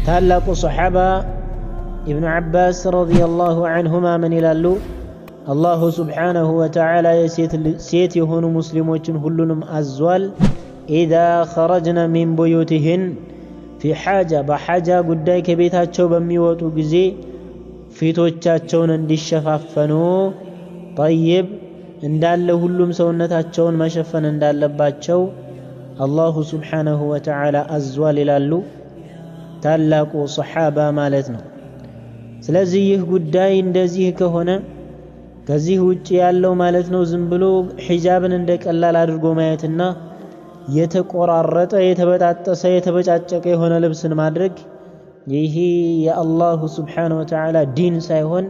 ታላቁ ሱሐባ ኢብኑ ዓባስ ረዲየላሁ ዐንሁማ ምን ይላሉ? አላሁ ስብሓነሁ ወተዓላ ሴት የሆኑ ሙስሊሞችን ሁሉንም አዟል። ኢዛ ኸረጅነ ሚን ቡዩቲህን ፊ ሓጃ በሓጃ ጉዳይ ከቤታቸው በሚወጡ ጊዜ ፊቶቻቸውን እንዲሸፋፈኑ፣ ጠይብ እንዳለ ሁሉም ሰውነታቸውን መሸፈን እንዳለባቸው አላሁ ስብሓነሁ ወተዓላ አዟል ይላሉ ታላቁ ሱሐባ ማለት ነው። ስለዚህ ይህ ጉዳይ እንደዚህ ከሆነ ከዚህ ውጭ ያለው ማለት ነው ዝም ብሎ ሒጃብን እንደ ቀላል አድርጎ ማየትና የተቆራረጠ የተበጣጠሰ የተበጫጨቀ የሆነ ልብስን ማድረግ ይህ የአላሁ ስብሓነሁ ወተዓላ ዲን ሳይሆን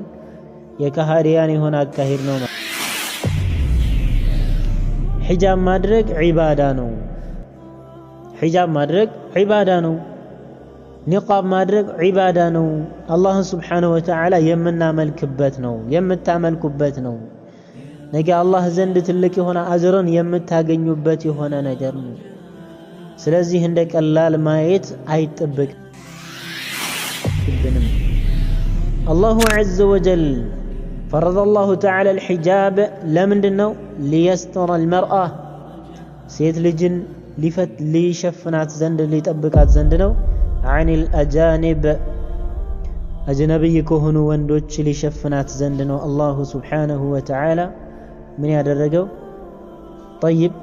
የካሃዲያን የሆነ አካሄድ ነው። ሒጃብ ማድረግ ዒባዳ ነው። ሒጃብ ማድረግ ዒባዳ ነው። ኒቃብ ማድረግ ዒባዳ ነው። አላህን ስብሓነሁ ወተዓላ የምናመልክበት ነው፣ የምታመልኩበት ነው። ነገ አላህ ዘንድ ትልቅ የሆነ አጅርን የምታገኙበት የሆነ ነገር ነው። ስለዚህ እንደ ቀላል ማየት አይጠበቅብንም። አላሁ ዐዘ ወጀል ፈረደ አላሁ ተዓላ አልሒጃብ ለምንድን ነው? ሊየስተረ አልመርአ ሴት ልጅን ሊሸፍናት ዘንድ ሊጠብቃት ዘንድ ነው። ዐኒል አጃኒብ አጅነቢይ ከሆኑ ወንዶች ሊሸፍናት ዘንድ ነው አላሁ ስብሓነሁ ወተዓላ ምን ያደረገው? ጠይብ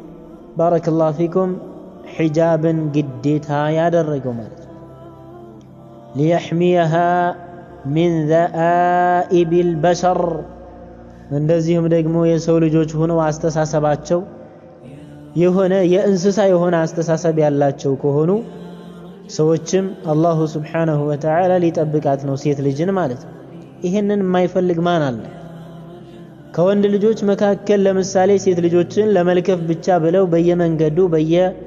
ባረከላሁ ፊኩም ሒጃብን ግዴታ ያደረገው ማለት ነው። ሊየሕሚየሃ ሚን ዘአኢቢል በሸር እንደዚሁም ደግሞ የሰው ልጆች ሆነው አስተሳሰባቸው የሆነ የእንስሳ የሆነ አስተሳሰብ ያላቸው ከሆኑ ሰዎችም አላሁ ስብሓነሁ ወተዓላ ሊጠብቃት ነው ሴት ልጅን ማለት ነው። ይህንን የማይፈልግ ማን አለ? ከወንድ ልጆች መካከል ለምሳሌ ሴት ልጆችን ለመልከፍ ብቻ ብለው በየመንገዱ በየአካባቢው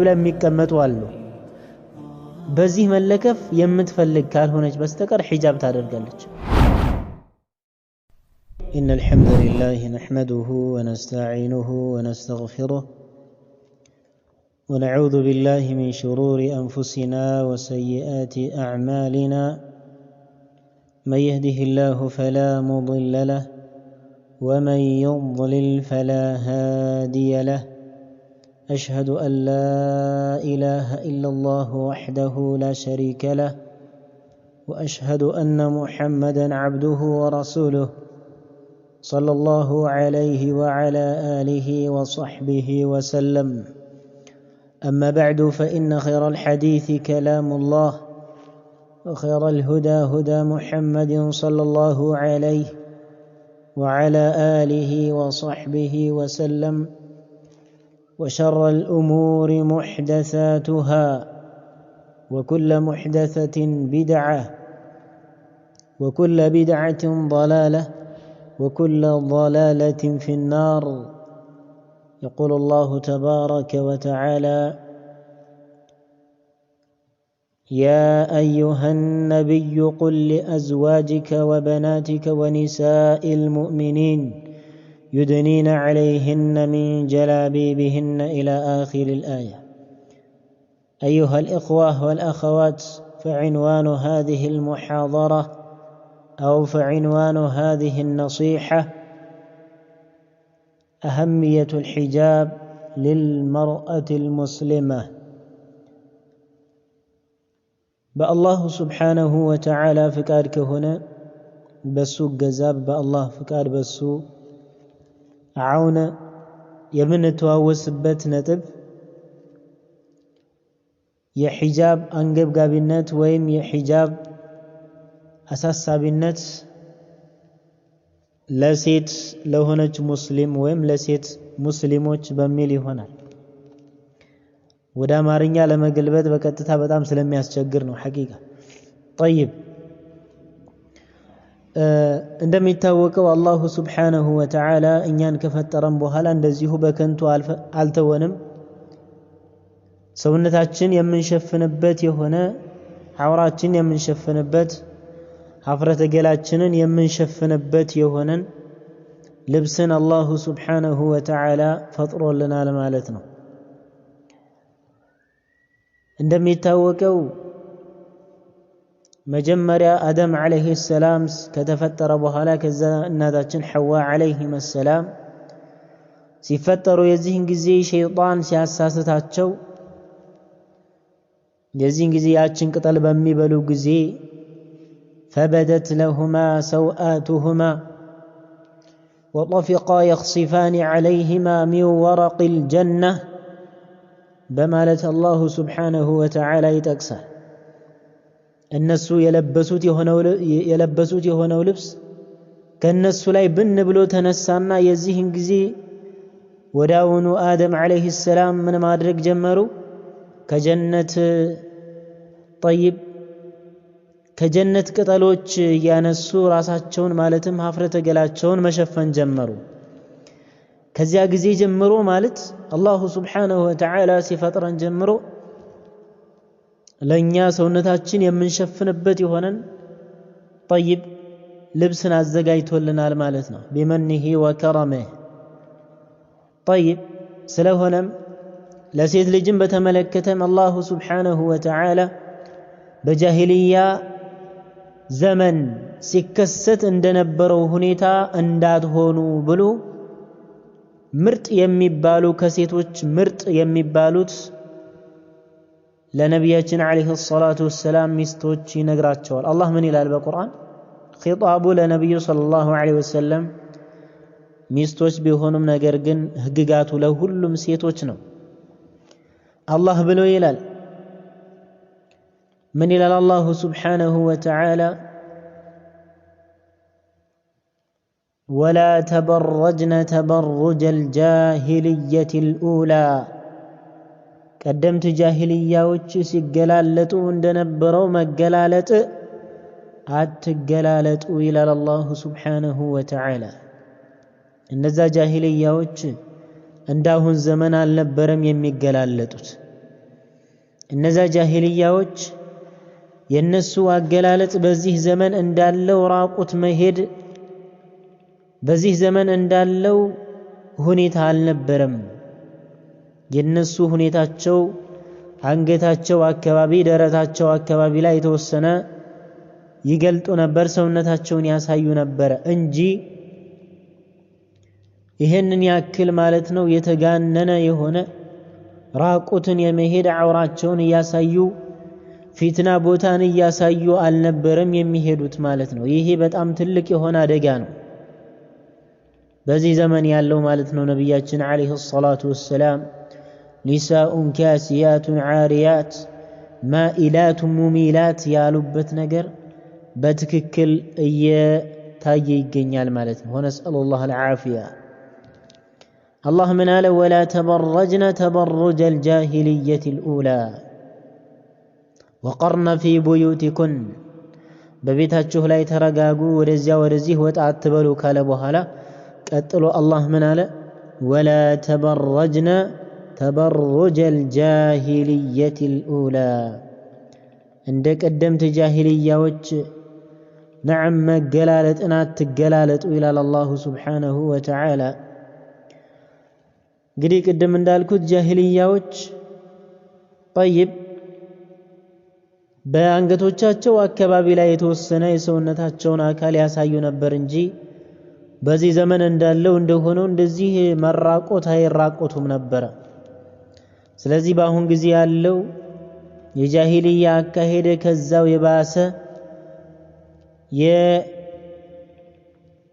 ላይ የሚቀመጡ አሉ። በዚህ መለከፍ የምትፈልግ ካልሆነች በስተቀር ሒጃብ ታደርጋለች። ኢነል ሐምደሊላሂ ነሕመዱሁ ወነስተዒኑሁ ወነስተግፊሩህ ونعوذ بالله من شرور أنفسنا وسيئات أعمالنا من يهده الله فلا مضل له ومن يضلل فلا هادي له أشهد أن لا إله إلا الله وحده لا شريك له وأشهد أن محمدا عبده ورسوله صلى الله عليه وعلى آله وصحبه وسلم. أما بعد فإن خير الحديث كلام الله وخير الهدى هدى محمد صلى الله عليه وعلى آله وصحبه وسلم. وشر الأمور محدثاتها وكل محدثة بدعة وكل بدعة ضلالة وكل ضلالة في النار. يقول الله تبارك وتعالى: يا أيها النبي قل لأزواجك وبناتك ونساء المؤمنين يدنين عليهن من جلابيبهن إلى آخر الآية. أيها الإخوة والأخوات، فعنوان هذه المحاضرة أو فعنوان هذه النصيحة أهمية الحجاب للمرأة المسلمة. بالله سبحانه وتعالى فكارك هنا بسو جزاب بالله فكار بسو عون يمن تواوس بت نتب يا حجاب أنجب قابلنت ويم يا حجاب أساس سابنت ለሴት ለሆነች ሙስሊም ወይም ለሴት ሙስሊሞች በሚል ይሆናል። ወደ አማርኛ ለመገልበጥ በቀጥታ በጣም ስለሚያስቸግር ነው ሐቂቃ። طيب እንደሚታወቀው አላሁ ስብሓነሁ ወተዓላ እኛን ከፈጠረን በኋላ እንደዚሁ በከንቱ አልተወንም። ሰውነታችን የምንሸፍንበት የሆነ ዐውራችን የምንሸፍንበት ሀፍረተ ገላችንን የምንሸፍንበት የሆነን ልብስን አላሁ ስብሓነሁ ወተዓላ ፈጥሮልናል ማለት ነው። እንደሚታወቀው መጀመሪያ አደም አለይሂ ሰላም ከተፈጠረ በኋላ ከዛ እናታችን ሐዋ አለይሂ ሰላም ሲፈጠሩ የዚህን ጊዜ ሸይጣን ሲያሳስታቸው የዚህን ጊዜ ያችን ቅጠል በሚበሉ ጊዜ فبدت لهما سوآتهما وطفقا يخصفان عليهما من ورق الجنة بمالة الله سبحانه وتعالى يتكسر الناس يلبسوت يهونو لبس كالناس لا يبن بلو تنسانا يزيهن جزي وداونو آدم عليه السلام من ما أدرك جمرو كجنة طيب كجنة قتلوች ያነሱ ራሳቸውን ማለትም ሀፍረተ ገላቸውን መሸፈን ጀመሩ ከዚያ ጊዜ ጀምሮ ማለት አላሁ Subhanahu Wa Ta'ala ሲፈጥረን ጀምሮ ለኛ ሰውነታችን የምንሸፍንበት ይሆነን طيب ልብስን አዘጋጅቶልናል ማለት ነው بمنه وكرمه طيب ስለሆነም ለሴት ልጅም በተመለከተም አላሁ Subhanahu Wa Ta'ala በጃሂልያ ዘመን ሲከሰት እንደነበረው ሁኔታ እንዳትሆኑ ብሎ ምርጥ የሚባሉ ከሴቶች ምርጥ የሚባሉት ለነብያችን አለይሂ ሰላቱ ወሰላም ሚስቶች ይነግራቸዋል አላህ ምን ይላል በቁርአን ኺጣቡ ለነብዩ ሰለላሁ ዐለይሂ ወሰለም ሚስቶች ቢሆኑም ነገር ግን ህግጋቱ ለሁሉም ሴቶች ነው አላህ ብሎ ይላል من إلى الله سبحانه وتعالى ولا تبرجن تبرج الجاهلية الأولى قدمت جاهلية وچ سيقلالتو اندنبرو مقلالت اتقلالتو إلى الله سبحانه وتعالى النزا جاهلية وچ انداهن زمن النبرم يمقلالتوت النزا جاهلية وچ የነሱ አገላለጥ በዚህ ዘመን እንዳለው ራቁት መሄድ በዚህ ዘመን እንዳለው ሁኔታ አልነበረም የነሱ ሁኔታቸው አንገታቸው አካባቢ ደረታቸው አካባቢ ላይ የተወሰነ ይገልጡ ነበር ሰውነታቸውን ያሳዩ ነበር እንጂ ይሄንን ያክል ማለት ነው የተጋነነ የሆነ ራቁትን የመሄድ አውራቸውን ያሳዩ ፊትና ቦታን ያሳዩ አልነበረም የሚሄዱት ማለት ነው ይሄ በጣም ትልቅ የሆነ አደጋ ነው በዚህ ዘመን ያለው ማለት ነው ነብያችን አለይሂ ሰላቱ ወሰላም ኒሳኡን ካሲያቱን ዓሪያት ማኢላት ሙሚላት ያሉበት ነገር በትክክል እየታየ ይገኛል ማለት ነው ወነስአሉላህ አልዓፊያ አላህ ምን አለ ወላ ተበረጅነ ተበሩጀ الجاهلية الأولى وقرن في بيوتكن በቤታችሁ ላይ ተረጋጉ ወደዚህ ወጣ አትበሉ ካለ በኋላ ቀጥሎ አላህ ምን አለ ولا تبرجن تبرج الجاهلية الأولى እንደ ቀደምት ጃሂልያዎች نعم መገላለጥና አትገላለጡ ይላል አላሁ Subhanahu Wa Ta'ala እንግዲህ ቀደም እንዳልኩት ጃሂልያዎች طيب በአንገቶቻቸው አካባቢ ላይ የተወሰነ የሰውነታቸውን አካል ያሳዩ ነበር እንጂ በዚህ ዘመን እንዳለው እንደሆነው እንደዚህ መራቆት አይራቆቱም ነበር ስለዚህ በአሁን ጊዜ ያለው የጃሂልያ አካሄደ ከዛው የባሰ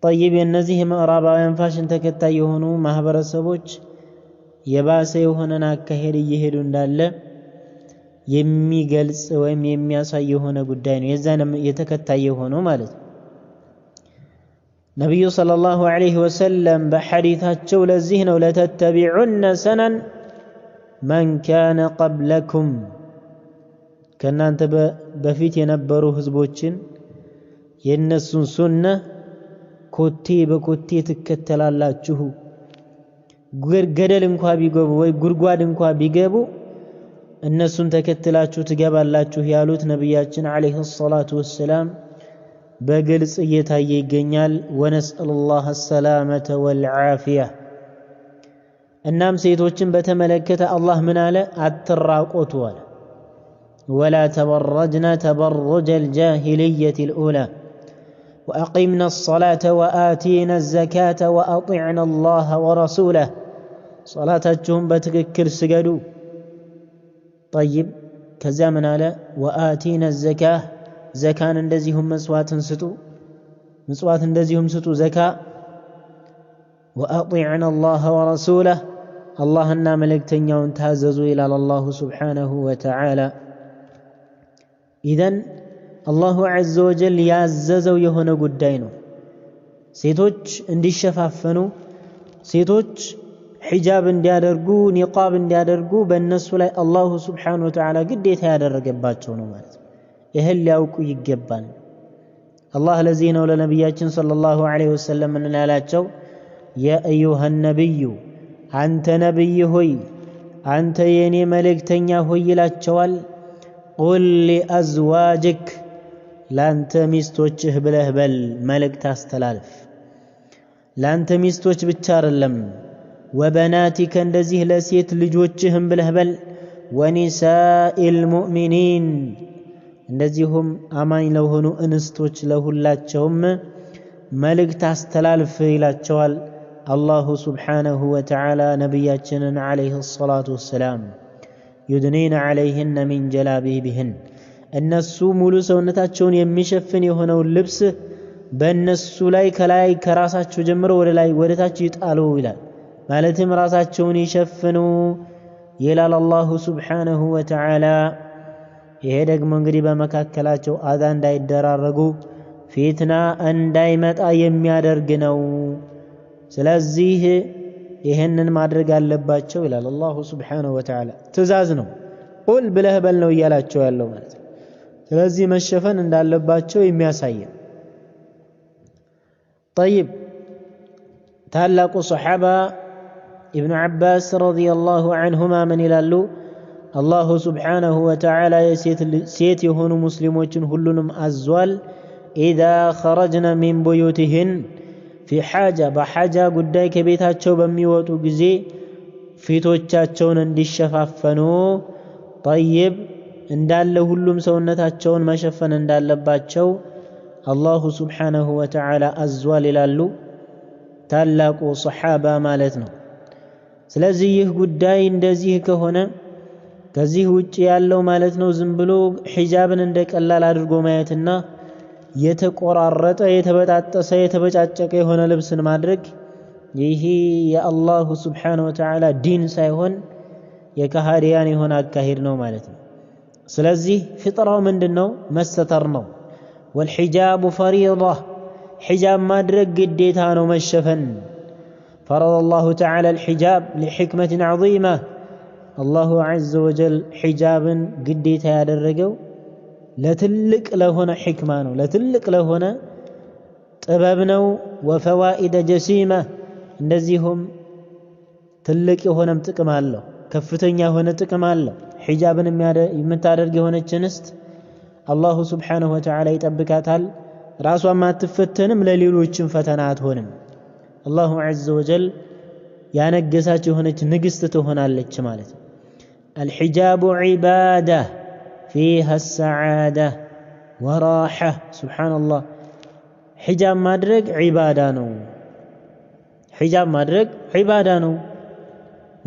طيب የነዚህ ምዕራባውያን ፋሽን ተከታይ የሆኑ ማህበረሰቦች የባሰ የሆነን አካሄድ እየሄዱ እንዳለ የሚገልጽ ወይም የሚያሳይ የሆነ ጉዳይ ነው የዛንም የተከታየ ሆኖ ማለት ነብዩ ሰለላሁ ዐለይሂ ወሰለም በሐዲታቸው ለዚህ ነው ለተተቢዑን ሰነን ማን ካነ ቀብለኩም ከናንተ በፊት የነበሩ ህዝቦችን የነሱን ሱና ኮቴ በኮቴ ትከተላላችሁ ገደል እንኳን ቢገቡ ወይ ጉድጓድ እንኳን ቢገቡ እነሱን ተከትላችሁ ትገባላችሁ ያሉት ነብያችን አለይሂ ሰላቱ ወሰላም በግልጽ እየታየ ይገኛል ወነስአሉላህ السلامة والعافية እናም ሴቶችን በተመለከተ አላህ ምን አለ አትራቆቱ አለ ولا تبرجن تبرج الجاهلية الأولى وأقمنا الصلاة وآتينا الزكاة وأطعنا الله ورسوله صلاتهم بتككل سجدوا طيب كذا من على وآتينا الزكاة زكاة اندزيهم مسوات اندزيهم ستو زكاة وأطعنا الله ورسوله الله أننا ملكتن يوم تهززوا إلى الله سبحانه وتعالى إذن الله عز وجل يعززوا يهون قدينه سيتوش اندي الشفافنو سيتوش حجاب انديادرقو نقاب انديادرقو بالنسو لي الله سبحانه وتعالى قد يتهادر قباتشونه مالت يهل يوكو يقبان الله لزينه لنبياتنا صلى الله عليه وسلم من الالاتشو يا أيها النبي أنت نبي هوي أنت يني ملك تنيا هوي لاتشوال قل لأزواجك لان تميستوچه بله بل ملك تاستلالف لان تميستوچ بتشار اللم وبناتك اندزيه لسيت لجوچهم بله بل ونساء المؤمنين اندزيهم امان لوهنو انستوچ لهولاتشهم ملك تاستلالف الاتشوال الله سبحانه وتعالى نبياتنا عليه الصلاة والسلام يدنين عليهن من جلابيبهن النسو مولو سونتاچون يمشفن يهونو اللبس በእነሱ ላይ ከላይ ከራሳቸው ጀምሮ ወደ ላይ ወደታች ይጣሉ ይላል ማለትም ራሳቸውን ይሸፍኑ ይላል አላሁ ሱብሓነሁ ወተዓላ ይሄ ደግሞ እንግዲህ በመካከላቸው አዛ እንዳይደራረጉ ፊትና እንዳይመጣ የሚያደርግ ነው ስለዚህ ይሄንን ማድረግ አለባቸው ይላል አላሁ ሱብሓነሁ ወተዓላ ትእዛዝ ነው ቁል ብለህ በል ነው እያላቸው ያለው ማለት ነው ስለዚህ መሸፈን እንዳለባቸው የሚያሳይ طيب ታላቁ ሱሐባ ኢብኑ አባስ ረዲየላሁ ዐንሁማ ምን ይላሉ አላሁ ሱብሓነሁ ወተዓላ የሴት የሆኑ ሙስሊሞችን ሁሉንም አዟል ኢዛ ኸረጅነ ሚን ቡዩቲሂን ፊ ሓጃ በሓጃ ጉዳይ ከቤታቸው በሚወጡ ጊዜ ፊቶቻቸውን እንዲሸፋፈኑ طيب እንዳለ ሁሉም ሰውነታቸውን መሸፈን እንዳለባቸው አላሁ ሱብሓነሁ ወተዓላ አዟል ይላሉ ታላቁ ሱሐባ ማለት ነው ስለዚህ ይህ ጉዳይ እንደዚህ ከሆነ ከዚህ ውጪ ያለው ማለት ነው ዝም ብሎ ሒጃብን እንደቀላል አድርጎ ማየትና የተቆራረጠ የተበጣጠሰ የተበጫጨቀ የሆነ ልብስን ማድረግ ይህ የአላሁ ሱብሓነሁ ወተዓላ ዲን ሳይሆን የካሃዲያን የሆነ አካሄድ ነው ማለት ነው ስለዚህ ፍጥራው ምንድነው መስተተር ነው والحجاب فريضة حجاب مادرق قديتانو مشفن فرض الله تعالى الحجاب لحكمة عظيمة الله عز وجل حجابا قديتا يادرقو لتلك لهنا حكمانو لتلك لهنا طببنو وفوائد جسيمة اندزيهم تلك هنا متقم الله كفتنيا هنا تقم الله حجابا يمتادرق هنا الجنست الله سبحانه وتعالى يطبقاتال راسوا ما تفتنم لليلوچن فتنات ሆንም الله عز وجل ያነገሳቸው ሆነች ንግስት ትሆናለች ማለት الحجاب عباده فيها السعاده وراحه سبحان الله حجاب ማድረግ ዒባዳ ነው حجاب ማድረግ ዒባዳ ነው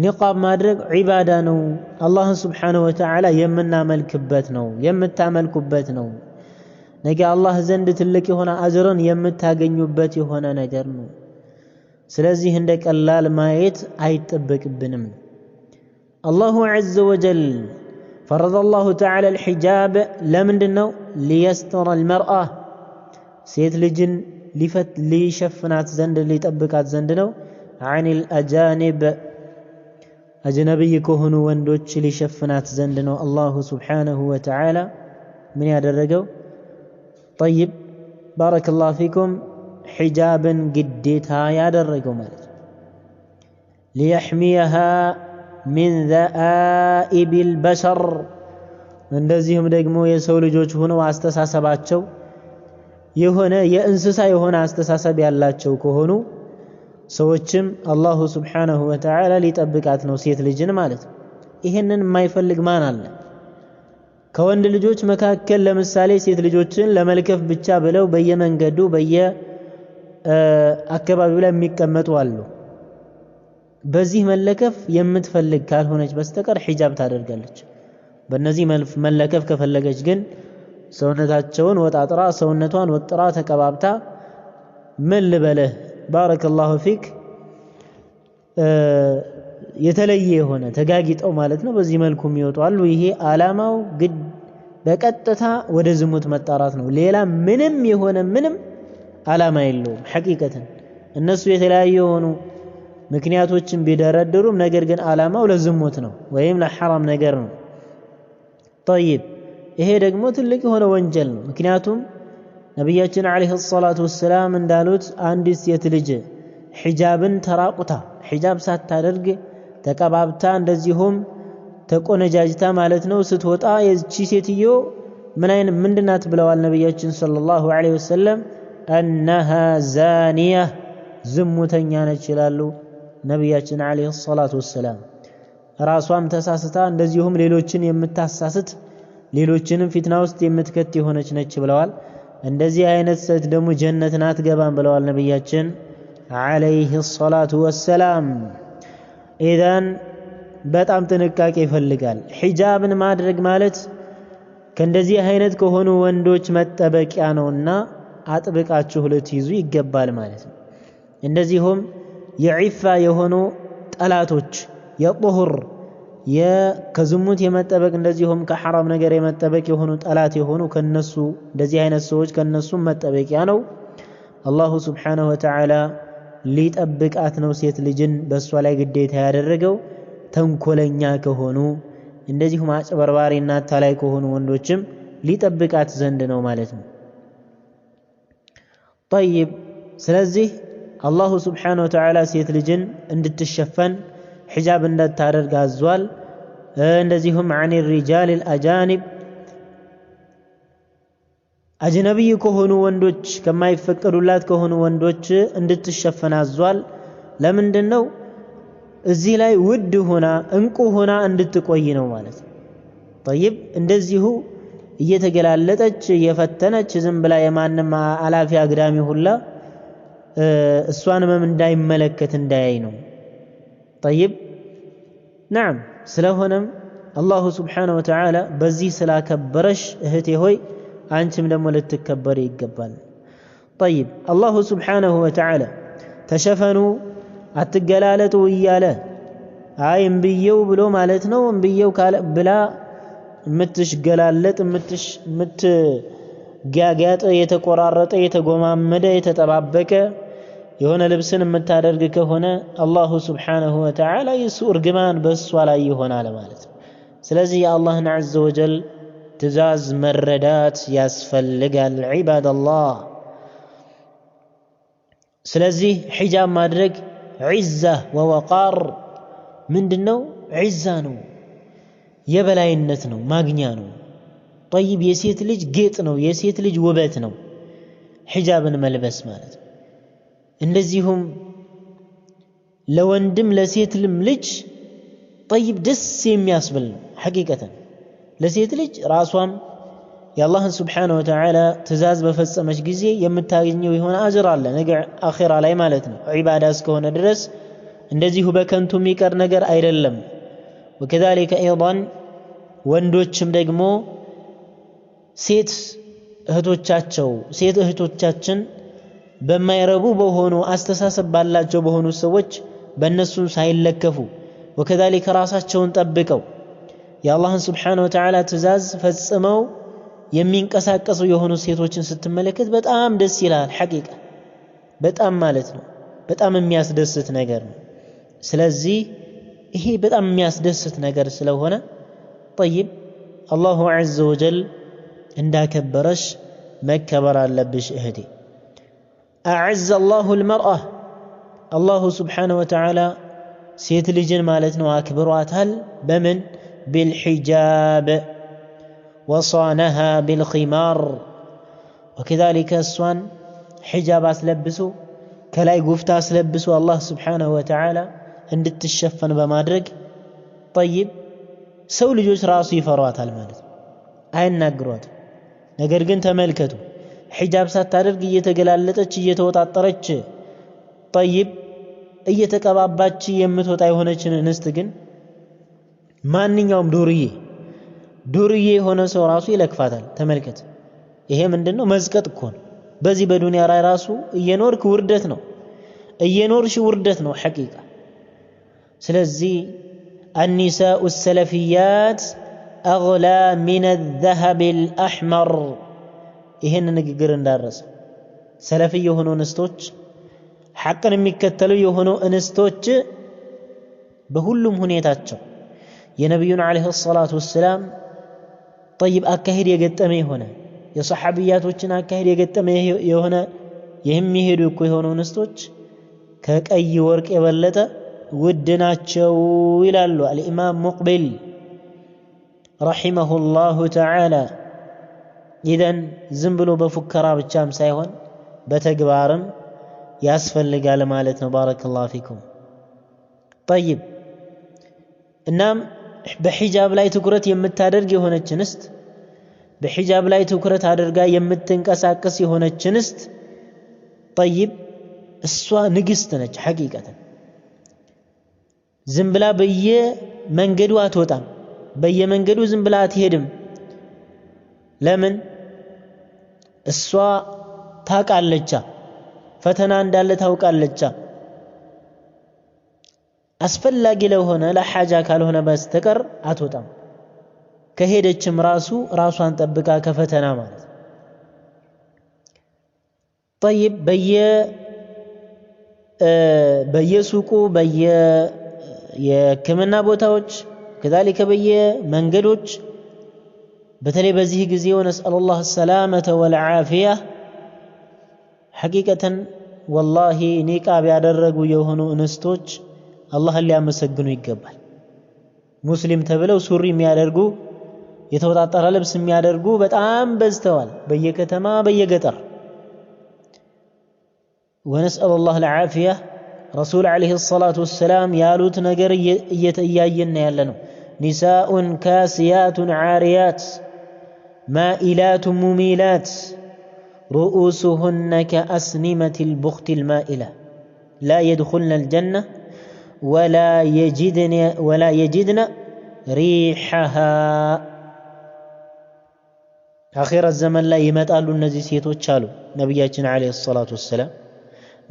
ኒቃብ ማድረግ ዒባዳ ነው አላህ Subhanahu Wa Ta'ala የምናመልክበት ነው የምታመልኩበት ነው ነገ አላህ ዘንድ ትልቅ የሆነ አጅርን የምታገኙበት የሆነ ነገር ነው ስለዚህ እንደ ቀላል ማየት አይጠበቅብንም አላሁ Azza wa Jal فرض الله تعالى الحجاب ለምንድነው ليستر المرأة ሴት ልጅን ሊሸፍናት ዘንድ ሊጠብቃት ዘንድ ነው عن الأجانب أجنبي كهنو وندوش لشفنات زندنو الله سبحانه وتعالى من يدرجو طيب بارك الله فيكم حجابا قديتها يدرجو مالك ليحميها من ذائب البشر من دزيهم دقمو يسول جوج هنا واستساسباتشو يهونا يأنسسا يهونا استساسب يالاتشو كهنو ሰዎችም አላሁ Subhanahu Wa Ta'ala ሊጠብቃት ነው ሴት ልጅን ማለት ይሄንን የማይፈልግ ማን አለ ከወንድ ልጆች መካከል ለምሳሌ ሴት ልጆችን ለመልከፍ ብቻ ብለው በየመንገዱ አካባቢው ላይ የሚቀመጡ አሉ። በዚህ መለከፍ የምትፈልግ ካልሆነች በስተቀር ሒጃብ ታደርጋለች። በእነዚህ መለከፍ ከፈለገች ግን ሰውነታቸውን ወጣጥራ ሰውነቷን ወጥራ ተቀባብታ ምን ልበለህ ባረከላሁ ፊክ የተለየ የሆነ ተጋጊጠው ማለት ነው። በዚህ መልኩ የሚወጡ አሉ። ይሄ ዓላማው ግድ በቀጥታ ወደ ዝሙት መጣራት ነው። ሌላ ምንም ዓላማ የለውም። ሐቂቀተን እነሱ የተለያዩ የሆኑ ምክንያቶችን ቢደረድሩም ነገር ግን ዓላማው ለዝሙት ነው ወይም ለሐራም ነገር ነው። طيب ይሄ ደግሞ ትልቅ የሆነ ወንጀል ነው። ምክንያቱም ነብያችን አለይሂ ሰላቱ ወሰላም እንዳሉት አንዲት ሴት ልጅ ሒጃብን ተራቁታ ሒጃብ ሳታደርግ ተቀባብታ እንደዚሁም ተቆነጃጅታ ማለት ነው ስትወጣ የቺ ሴትዮ ምንድናት ብለዋል ነብያችን ሰለላሁ ዐለይሂ ወሰለም أنها زانية ዝሙተኛ ነች ይላሉ ነብያችን አለይሂ ሰላቱ ወሰላም። ራሷም ተሳስታ እንደዚሁም ሌሎችን የምታሳስት ሌሎችንም ፊትና ውስጥ የምትከት የሆነች ነች ብለዋል። እንደዚህ አይነት ሴት ደግሞ ጀነትን አትገባም ብለዋል ነብያችን አለይሂ ሰላቱ ወሰላም። ኢዳን በጣም ጥንቃቄ ይፈልጋል። ሒጃብን ማድረግ ማለት ከእንደዚህ አይነት ከሆኑ ወንዶች መጠበቂያ ነውና አጥብቃችሁ ልትይዙ ይገባል ማለት ነው። እንደዚሁም የዒፋ የሆኑ ጠላቶች የጡሁር ከዝሙት የመጠበቅ እንደዚሁም ከሐራም ነገር የመጠበቅ የሆኑ ጠላት የሆኑ ከነሱ እንደዚህ አይነት ሰዎች ከነሱ መጠበቂያ ነው። አላሁ ሱብሓነሁ ወተዓላ ሊጠብቃት ነው ሴት ልጅን በእሷ ላይ ግዴታ ያደረገው ተንኮለኛ ከሆኑ እንደዚሁም አጭበርባሪና አታላይ ከሆኑ ወንዶችም ሊጠብቃት ዘንድ ነው ማለት ነው። طيب ስለዚህ አላሁ ሱብሓነሁ ወተዓላ ሴት ልጅን እንድትሸፈን ሒጃብ እንዳታደርግ አዟል። እንደዚሁም عن الرجال الأجانب አጅነቢይ ከሆኑ ወንዶች ከማይፈቀዱላት ከሆኑ ወንዶች እንድትሸፈን አዟል። ለምንድነው? እዚህ ላይ ውድ ሆና እንቁ ሆና እንድትቆይ ነው ማለት ነው። طيب እንደዚሁ እየተገላለጠች እየፈተነች ዝም ብላ የማንም አላፊ አግዳሚ ሁላ እሷን እንዳይመለከት እንዳያይ ነው። طيب نعم ስለሆነም አላሁ ሱብሓነሁ ወተዓላ በዚህ ስላከበረሽ እህቴ ሆይ አንቺም ደግሞ ልትከበር ይገባል። طيب አላሁ ሱብሓነሁ ወተዓላ ተሸፈኑ አትገላለጡ እያለ አይ እምብየው ብሎ ማለት ነው እምብየው ብላ የምትሽገላለጥ የምትጋጋጥ የተቆራረጠ የተጎማመደ የተጠባበቀ የሆነ ልብስን የምታደርግ ከሆነ አላሁ ሱብሓነሁ ወተዓላ የሱ እርግማን በእሷ ላይ ይሆናል ማለት ነው። ስለዚህ የአላህን ዐዘ ወጀል ትእዛዝ መረዳት ያስፈልጋል ዒባደላህ። ስለዚህ ሒጃብ ማድረግ ዒዛ ወወቃር ምንድነው? ዒዛ ነው፣ የበላይነት ነው፣ ማግኛ ነው። ጠይብ የሴት ልጅ ጌጥ ነው፣ የሴት ልጅ ውበት ነው ሒጃብን መልበስ ማለት ነው። እንደዚሁም ለወንድም ለሴትም ልጅ ጠይብ ደስ የሚያስብል ነው። ሐቂቀተን ለሴት ልጅ ራሷም የአላህን ስብሓነሁ ወተዓላ ትእዛዝ በፈጸመች ጊዜ የምታገኘው የሆነ አጅር አለ ነገ አኺራ ላይ ማለት ነው። ዒባዳ እስከሆነ ድረስ እንደዚሁ በከንቱ የሚቀር ነገር አይደለም። ወከዛሊከ አይضን ወንዶችም ደግሞ ሴት እህቶቻችን በማይረቡ በሆኑ አስተሳሰብ ባላቸው በሆኑ ሰዎች በእነሱም ሳይለከፉ ወከዛሊከ ራሳቸውን ጠብቀው የአላህን ስብሓነሁ ወተዓላ ትእዛዝ ፈጽመው የሚንቀሳቀሱ የሆኑ ሴቶችን ስትመለከት በጣም ደስ ይላል። ሐቂቃ በጣም ማለት ነው በጣም የሚያስደስት ነገር ነው። ስለዚህ ይሄ በጣም የሚያስደስት ነገር ስለሆነ طيب አላሁ ዐዘ ወጀል እንዳከበረሽ መከበር አለብሽ እህቴ። أعز الله المرأة الله سبحانه وتعالى ሴት ልጅን ማለት ነው አክብሯታል። በምን? بالحجاب وصانها بالخمار وكذلك እሷን ሒጃብ አስለብሶ ከላይ ጉፍታ አስለብሶ አላህ ስብሓነሁ ወተዓላ እንድትሸፈን በማድረግ طيب ሰው ልጆች ራሱ ይፈሯታል ማለት ነው። አይናገሯትም። ነገር ግን ተመልከቱ ሒጃብ ሳታደርግ እየተገላለጠች እየተወጣጠረች ጠይብ እየተቀባባች የምትወጣ የሆነችን እንስት ግን ማንኛውም ዱርዬ የሆነ ሰው ራሱ ይለክፋታል። ተመልከት ይሄ ምንድነው? መዝቀጥ እኮ ነው። በዚህ በዱንያ ላይ ራሱ እየኖርክ ውርደት ነው፣ እየኖርሽ ውርደት ነው ሐቂቃ። ስለዚህ النساء السلفيات أغلى من الذهب الأحمر ይሄን ንግግር እንዳረሰ ሰለፊ የሆኑ እንስቶች ሐቅን የሚከተሉ የሆኑ እንስቶች በሁሉም ሁኔታቸው የነብዩን አለይሂ ሰላቱ ወሰለም طيب አካሄድ የገጠመ የሆነ የሰሐቢያቶችን አካሄድ የገጠመ የሆነ የሚሄዱ እኮ የሆኑ እንስቶች ከቀይ ወርቅ የበለጠ ውድ ናቸው ይላሉ አልኢማም ሙቅቢል ረሂመሁላሁ ተዓላ። ኢዘን ዝም ብሎ በፉከራ ብቻም ሳይሆን በተግባርም ያስፈልጋል ማለት ነው። ባረከላሁ ፊኩም። طيب እናም በሒጃብ ላይ ትኩረት የምታደርግ የሆነች እንስት በሒጃብ ላይ ትኩረት አድርጋ የምትንቀሳቀስ የሆነች እንስት طيب እሷ ንግስት ነች ሐቂቀተን። ዝም ብላ በየመንገዱ አትወጣም፣ በየመንገዱ ዝም ብላ አትሄድም። ለምን? እሷ ታውቃለች፣ ፈተና እንዳለ ታውቃለች። አስፈላጊ ለሆነ ለሐጃ ካልሆነ በስተቀር አትወጣም። ከሄደችም ራሷን ጠብቃ ከፈተና ማለት طيب በየሱቁ የሕክምና ቦታዎች كذلك በየመንገዶች በተለይ በዚህ ጊዜ ወነስአሉላህ ሰላመተ ወልዓፊያ ሐቂቀተን ወላሂ ኒቃብ ያደረጉ የሆኑ እንስቶች አላህን ሊያመሰግኑ ይገባል። ሙስሊም ተብለው ሱሪ የሚያደርጉ የተወጣጠረ ልብስ የሚያደርጉ በጣም በዝተዋል በየከተማ በየገጠር። ወነስአሉላህ العافية ረሱል አለይሂ ሰላቱ ወሰላም ያሉት ነገር እያየን ያለነው ኒሳኡን ካሲያቱን ዓሪያት مائلات مميلات رؤوسهن كأسنمة البخت المائلة لا يدخلن الجنة ولا يجدن ريحها. آخر الزمن لا يمتالو እነዚህ ሴቶች አሉ ነብያችን አለይሂ ሰላቱ ወሰላም።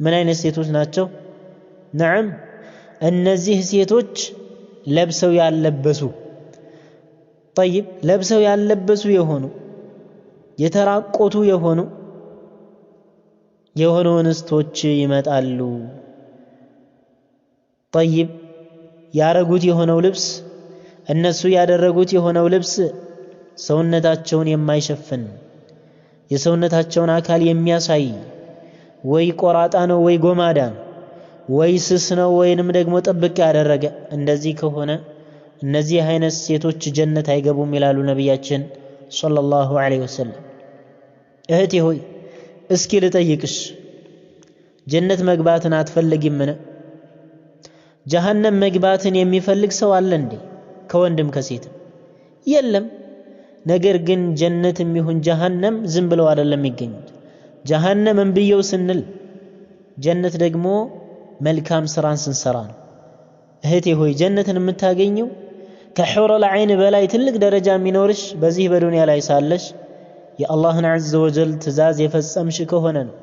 ምን አይነት ሴቶች ናቸው? ነዓም እነዚህ ሴቶች ለብሰው ያለበሱ طيب ለብሰው ያለበሱ የሆኑ የተራቆቱ የሆኑ እንስቶች ይመጣሉ። طيب ያረጉት የሆነው ልብስ እነሱ ያደረጉት የሆነው ልብስ ሰውነታቸውን የማይሸፍን የሰውነታቸውን አካል የሚያሳይ ወይ ቆራጣ ነው ወይ ጎማዳ ነው ወይ ስስ ነው ወይንም ደግሞ ጥብቅ ያደረገ እንደዚህ ከሆነ እነዚህ አይነት ሴቶች ጀነት አይገቡም ይላሉ ነብያችን ሰለላሁ ዐለይሂ ወሰለም። እህቴ ሆይ እስኪ ልጠይቅሽ ጀነት መግባትን አትፈልጊምን? ጀሃነም መግባትን የሚፈልግ ሰው አለ እንዴ? ከወንድም ከሴትም የለም። ነገር ግን ጀነትም ይሁን ጀሃነም ዝም ብለው አይደለም የሚገኙት። ጀሃነም እንብየው ስንል ጀነት ደግሞ መልካም ስራን ስንሰራ ነው። እህቴ ሆይ ጀነትን የምታገኘው ከሑረ ለዐይን በላይ ትልቅ ደረጃ የሚኖርሽ በዚህ በዱንያ ላይ ሳለሽ የአላህን ዐዘ ወጀል ትእዛዝ የፈጸምሽ ከሆነ ነው።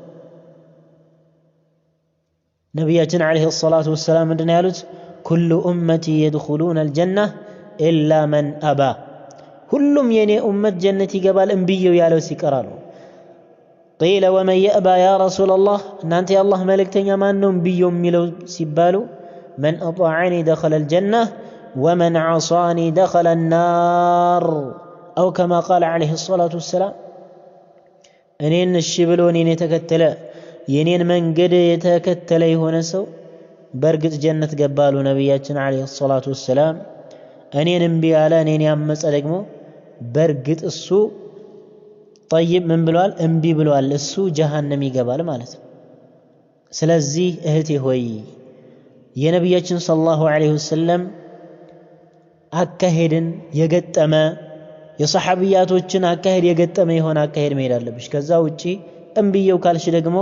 ነቢያችን ዓለይሂ ሰላቱ ወሰላም ምንድን ያሉት? ኩሉ ኡመቲ የድኹሉነ አልጀና ኢላ መን አባ። ሁሉም የኔ ኡመት ጀነት ይገባል እምብየው ያለው ሲቀራሉ። ቂለ ወመን የእባ ያ ረሱለላህ፣ እናንተ የአላህ መልእክተኛ ማን ነው እምብየው የሚለው ሲባሉ መን አጣዐኒ ደኸለ አልጀና ወመን ዐሳኒ ደኸለ አናር አው ከማ ቃለ ዓለይሂ ሰላቱ ወሰላም። እኔን እሺ ብሎ እኔን የተከተለ የኔን መንገድ የተከተለ የሆነ ሰው በእርግጥ ጀነት ገባሉ ነቢያችን ዓለይሂ ሰላቱ ወሰላም። እኔን እምቢ ያለ እኔን ያመፀ ደግሞ በእርግጥ እሱ ጠይብ ምን ብሏል? እምቢ ብሏል። እሱ ጀሃነም ይገባል ማለት ነው። ስለዚህ እህቴ ሆይ የነቢያችን ሰለላሁ ዐለይሂ ወሰለም አካሄድን የገጠመ የሰሐቢያቶችን አካሄድ የገጠመ የሆነ አካሄድ መሄድ አለብሽ። ከዛ ውጪ እምብየው ካልሽ ደግሞ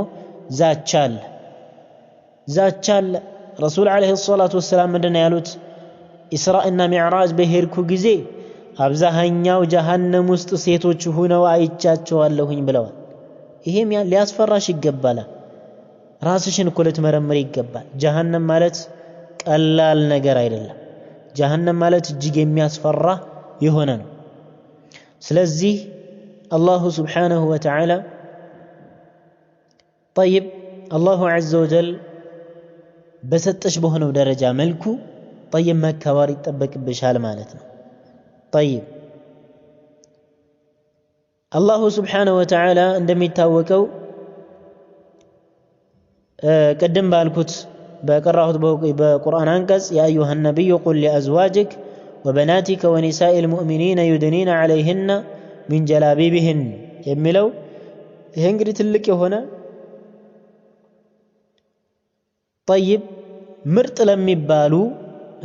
ዛቻል ረሱል አለይሂ ሰላቱ ወሰላም ምንድነው ያሉት? ኢስራእና ሚዕራጅ በሄድኩ ጊዜ አብዛኛው ጀሃነም ውስጥ ሴቶች ሆነው አይቻቸዋለሁኝ ብለዋል። ይሄም ሊያስፈራሽ ይገባል። ራስሽን እኮ ልትመረምር ይገባል። ጀሃነም ማለት ቀላል ነገር አይደለም። ጀሃነም ማለት እጅግ የሚያስፈራ የሆነ ነው። ስለዚህ አላሁ ስብሓነሁ ወተዓላ ጠይብ አላሁ ዐዘ ወጀል በሰጠሽ በሆነው ደረጃ መልኩ ጠይብ መከባር ይጠበቅብሻል ማለት ነው። ጠይብ አላሁ ስብሓነሁ ወተዓላ እንደሚታወቀው ቅድም ባልኩት በቀራሁት በቁርአን አንቀጽ ያ አዩሃ ነቢዩ ቁል ሊአዝዋጅክ ወበናቲከ ወኒሳኢ ልሙእሚኒነ ዩድኒነ ዐለይህነ ሚን ጀላቢቢህን የሚለው ይሄ እንግዲህ ትልቅ የሆነ ጠይብ ምርጥ ለሚባሉ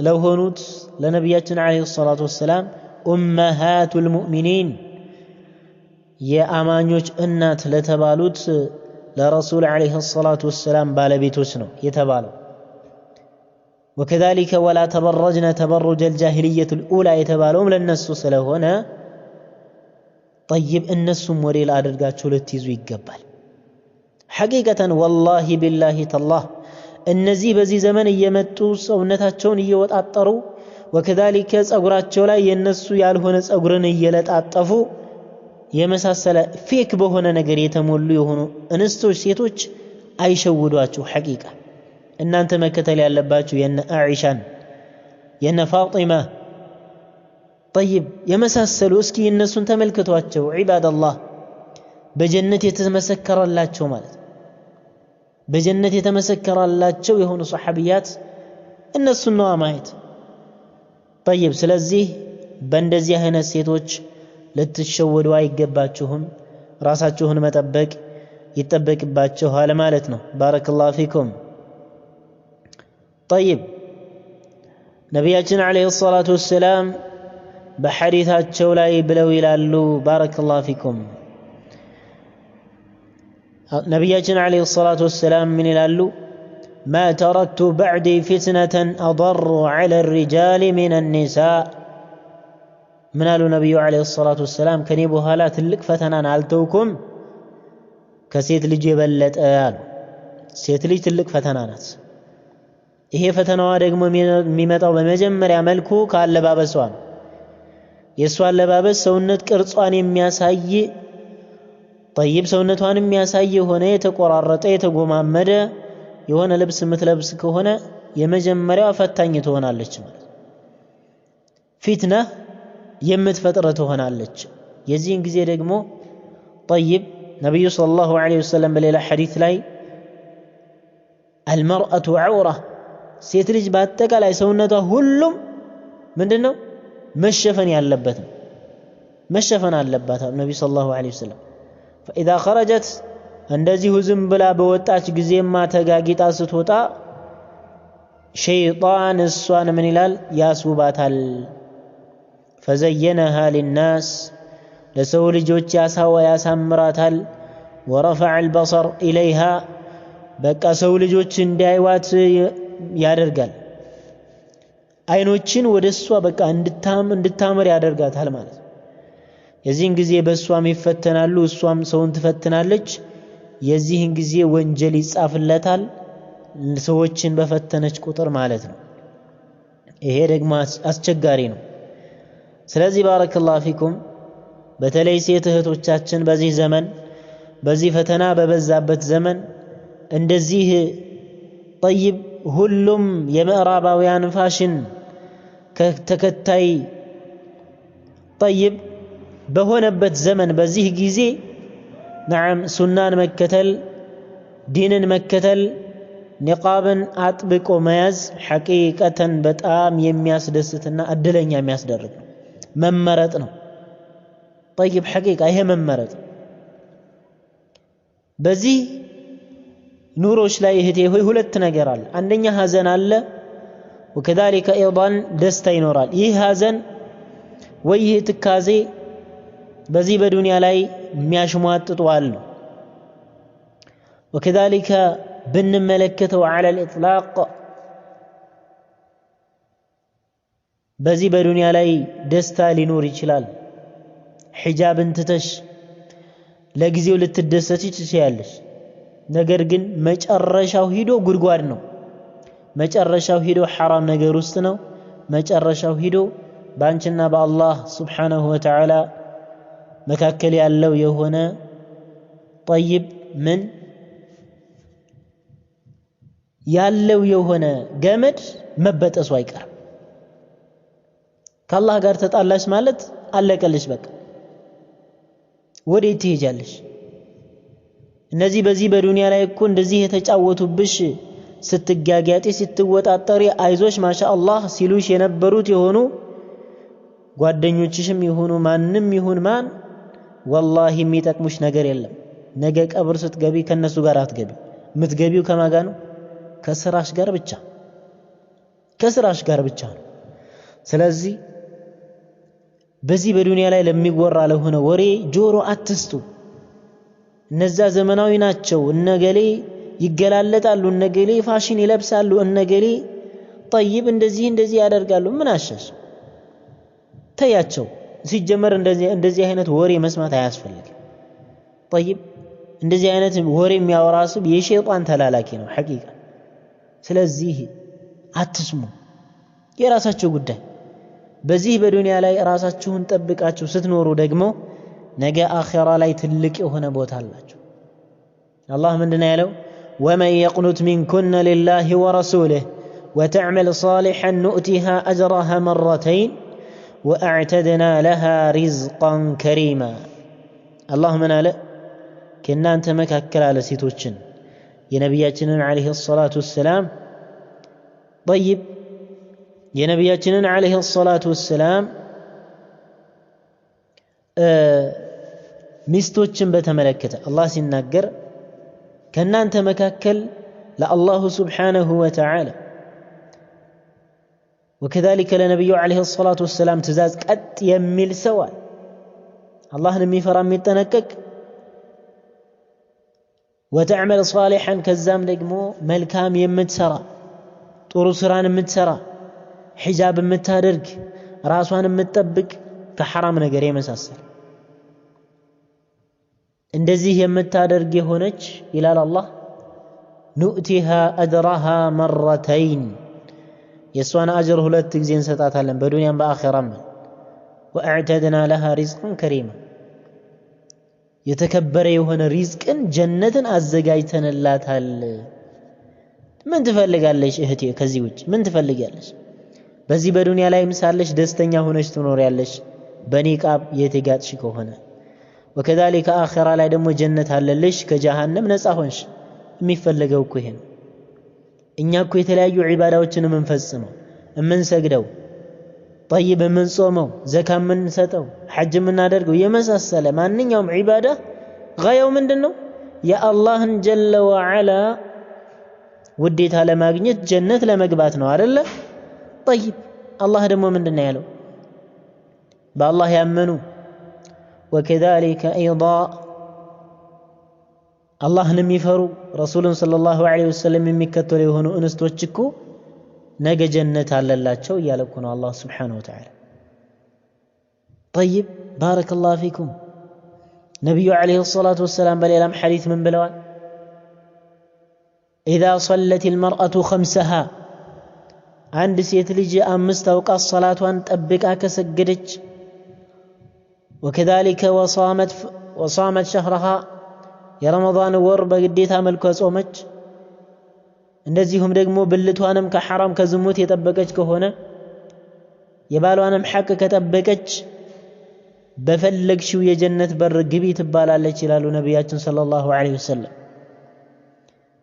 ለሆኑት ለነቢያችን ዐለይሂ ሰላቱ ወሰላም ኡመሃቱል ሙእሚኒን የአማኞች እናት ለተባሉት ለረሱል ዐለይሂ ሰላቱ ወሰላም ባለቤቶች ነው የተባለው። ወከዛሊከ ወላ ተበረጅነ ተበሩጀል ጃሂልየቱል ኡላ የተባለውም ለነሱ ስለሆነ ጠይብ እነሱም ሞዴል አድርጋችሁ ልትይዙ ይገባል። ሐቂቀተን ወላሂ ቢላሂ ተላህ እነዚህ በዚህ ዘመን እየመጡ ሰውነታቸውን እየወጣጠሩ ወከዛሊከ ጸጉራቸው ላይ የነሱ ያልሆነ ጸጉርን እየለጣጠፉ የመሳሰለ ፌክ በሆነ ነገር የተሞሉ የሆኑ እንስቶች ሴቶች አይሸውዷችሁ። ሐቂቃ እናንተ መከተል ያለባችሁ የነ አኢሻን የነ ፋጢማ ጠይብ የመሳሰሉ እስኪ እነሱን ተመልከቷቸው። ዒባደላህ በጀነት የተመሰከረላቸው ማለት በጀነት የተመሰከረላቸው የሆኑ ሰሐቢያት እነሱን ነው ማየት። ጠይብ ስለዚህ በእንደዚህ አይነት ሴቶች ልትሸወዱ አይገባችሁም። ራሳችሁን መጠበቅ ይጠበቅባችኋል ማለት ነው። ባረከላሁ ፊኩም። ጠይብ ነቢያችን ዐለይሂ ሰላቱ ወሰላም በሐዲታቸው ላይ ብለው ይላሉ ባረከላሁ ፊኩም ነቢያችን ዐለይሂ ሰላቱ ወሰላም ምን ይላሉ? ማ ተረክቱ በዕዲ ፊትነተን አضሩ ዐለ الرجال من النساء ምን አሉ ነቢዩ ዐለይሂ ሰላቱ ወሰላም? ከኔ በኋላ ትልቅ ፈተናን አልተውኩም ከሴት ልጅ የበለጠ አሉ። ሴት ልጅ ትልቅ ፈተና ናት። ይሄ ፈተናዋ ደግሞ የሚመጣው በመጀመሪያ መልኩ ከአለባበሷ ነው። የእሷ አለባበስ ሰውነት ቅርጿን የሚያሳይ ጠይብ ሰውነቷን የሚያሳይ የሆነ የተቆራረጠ የተጎማመደ የሆነ ልብስ የምትለብስ ከሆነ የመጀመሪያዋ ፈታኝ ትሆናለች ማለት ፊትና የምትፈጥር ትሆናለች። የዚህን ጊዜ ደግሞ ጠይብ ነቢዩ ሰለላሁ ዐለይሂ ወሰለም በሌላ ሐዲስ ላይ አልመርአቱ ዐውራ ሴት ልጅ በአጠቃላይ ሰውነቷ ሁሉም ምንድነው መሸፈን ያለበት ነው። መሸፈን አለባት ነቢዩ ሰለላሁ ዐለይሂ ወሰለም። فإذا خرجت እንደዚሁ ዝም ብላ በወጣች ጊዜማ ተጋጊጣ ስትወጣ ሸይጣን እሷን ምን ይላል? ያስውባታል። فزينها للناس ለሰው ልጆች ያሳምራታል። ورفع البصر إليها በቃ ሰው ልጆች እንዲያዩዋት ያደርጋል። አይኖችን ወደሷ በቃ እንድታምር ያደርጋታል ማለት ነው። የዚህን ጊዜ በእሷም ይፈተናሉ፣ እሷም ሰውን ትፈትናለች። የዚህን ጊዜ ወንጀል ይጻፍለታል ሰዎችን በፈተነች ቁጥር ማለት ነው። ይሄ ደግሞ አስቸጋሪ ነው። ስለዚህ ባረከላሁ ፊኩም በተለይ ሴት እህቶቻችን በዚህ ዘመን በዚህ ፈተና በበዛበት ዘመን እንደዚህ ጠይብ ሁሉም የምዕራባውያን ፋሽን ተከታይ ጠይብ በሆነበት ዘመን በዚህ ጊዜ ነዓም ሱናን መከተል ዲንን መከተል ኒቃብን አጥብቆ መያዝ ሐቂቀተን በጣም የሚያስደስትና እድለኛ የሚያስደርግ ነው። መመረጥ ነው። ጠይብ ሐቂቃ ይሄ መመረጥ በዚህ ኑሮች ላይ እህቴ ሆይ ሁለት ነገር አለ። አንደኛ ሐዘን አለ፣ ወከዛሊከ አይضን ደስታ ይኖራል። ይህ ሐዘን ወይ ትካዜ በዚህ በዱንያ ላይ የሚያሽሟጥጡ አሉ وكذلك ብንመለከተው على الإطلاق በዚህ በዱንያ ላይ ደስታ ሊኖር ይችላል ሒጃብን ትተሽ ለጊዜው ልትደሰች ትችያለሽ ነገር ግን መጨረሻው ሂዶ ጉድጓድ ነው መጨረሻው ሂዶ حرام ነገር ውስጥ ነው መጨረሻው ሂዶ ባንቺና በአላህ Subhanahu Wa Ta'ala መካከል ያለው የሆነ طيب ምን ያለው የሆነ ገመድ መበጠሱ አይቀርም ከአላህ ጋር ተጣላሽ ማለት አለቀልሽ በቃ ወዴት ትሄጃለሽ እነዚህ በዚህ በዱንያ ላይ እኮ እንደዚህ የተጫወቱብሽ ስትጋጋጢ ስትወጣጠሪ አይዞሽ ማሻአላህ ሲሉሽ የነበሩት የሆኑ ጓደኞችሽም ይሁኑ ማንንም ይሁን ማን والله የሚጠቅሙሽ ነገር የለም ነገ ቀብር ስትገቢ ከነሱ ጋር አትገቢ ምትገቢው ከማጋ ነው ከስራሽ ጋር ብቻ ነው ስለዚህ በዚህ በዱንያ ላይ ለሚወራ ለሆነ ወሬ ጆሮ አትስጡ እነዛ ዘመናዊ ናቸው እነገሌ ይገላለጣሉ እነገሌ ፋሽን ይለብሳሉ እነገሌ طيب እንደዚህ ያደርጋሉ ምን አሸሽ ተያቸው ሲጀመር እንደዚህ አይነት ወሬ መስማት አያስፈልግም طيب እንደዚህ አይነት ወሬ የሚያወራስብ የሸይጣን ተላላኪ ነው ሐቂቃ ስለዚህ አትስሙ የራሳችሁ ጉዳይ በዚህ በዱንያ ላይ ራሳችሁን ጠብቃችሁ ስትኖሩ ደግሞ ነገ አኺራ ላይ ትልቅ የሆነ ቦታ አላችሁ አላህ ምንድነው ያለው ومن يقنت منكن لله ورسوله وتعمل صالحا نؤتها أجرها مرتين وأعتدنا لها رزقا كريما الله من قال كنا أنت مكاكل على سيتوچن የነብያችንን عليه الصلاة والسلام طيب የነብያችንን عليه الصلاة والسلام ሚስቶችን በተመለከተ አላህ ሲናገር ከናንተ መካከል ለአላሁ سبحانه وتعالى وكذلك ለነብዩ عليه الصلاة والسلام ትእዛዝ ቀጥ የሚል ሰው አላህን የሚፈራ የሚጠነቀቅ وتعمل صالحا كزام دغمو ملكام يمتسرا ጥሩ ስራን የምትሰራ ሒጃብ የምታደርግ ራሷን የምትጠብቅ ከሐራም ነገር የመሳሰል እንደዚህ የምታደርግ የሆነች ይላል አላህ نؤتها أجرها مرتين የሷን አጅር ሁለት ጊዜ እንሰጣታለን በዱንያም በአኺራም وأعتدنا لها رزقا كريما የተከበረ የሆነ ሪዝቅን ጀነትን አዘጋጅተንላታል ምን ትፈልጋለሽ እህቴ ከዚህ ውጭ ምን ትፈልጋለሽ በዚህ በዱንያ ላይ ምሳለሽ ደስተኛ ሆነሽ ትኖሪያለሽ በኒቃብ የተጋጥሽ ከሆነ وكذلك آخرة ላይ ደግሞ ጀነት አለልሽ ከጀሃነም ነፃ ሆንሽ የሚፈልገው እኮ ይሄ ነው እኛ እኮ የተለያዩ ዒባዳዎችን የምንፈጽመው የምንሰግደው طيب የምንጾመው ዘካ የምንሰጠው ሐጅ የምናደርገው የመሳሰለ ማንኛውም ዒባዳ ጋያው ምንድነው የአላህን ጀለ ወዐላ ውዴታ ለማግኘት ጀነት ለመግባት ነው አይደለ طيب አላህ ደግሞ ምንድነው ያለው በአላህ ያመኑ وكذلك ايضا አላህን የሚፈሩ ረሱልን ሰለላሁ ዐለይሂ ወሰለም የሚከተሉ የሆኑ እንስቶች እኮ ነገ ጀነት አለላቸው እያለ እኮ ነው አላህ Subhanahu Wa Ta'ala طيب بارك الله فيكم ነብዩ عليه الصلاة والسلام በሌላም ሐዲስ ምን ብለዋል إذا صلت المرأة خمسها አንድ ሴት ልጅ አምስት አውቃት ሶላቷን ጠብቃ ከሰገደች وكذلك وصامت شهرها የረመዳን ወር በግዴታ መልኩ ጾመች እንደዚሁም ደግሞ ብልቷንም ከሐራም ከዝሙት የጠበቀች ከሆነ የባሏንም ሐቅ ከጠበቀች በፈለግሽው የጀነት በር ግቢ ትባላለች ይላሉ ነብያችን ሰለላሁ ዐለይሂ ወሰለም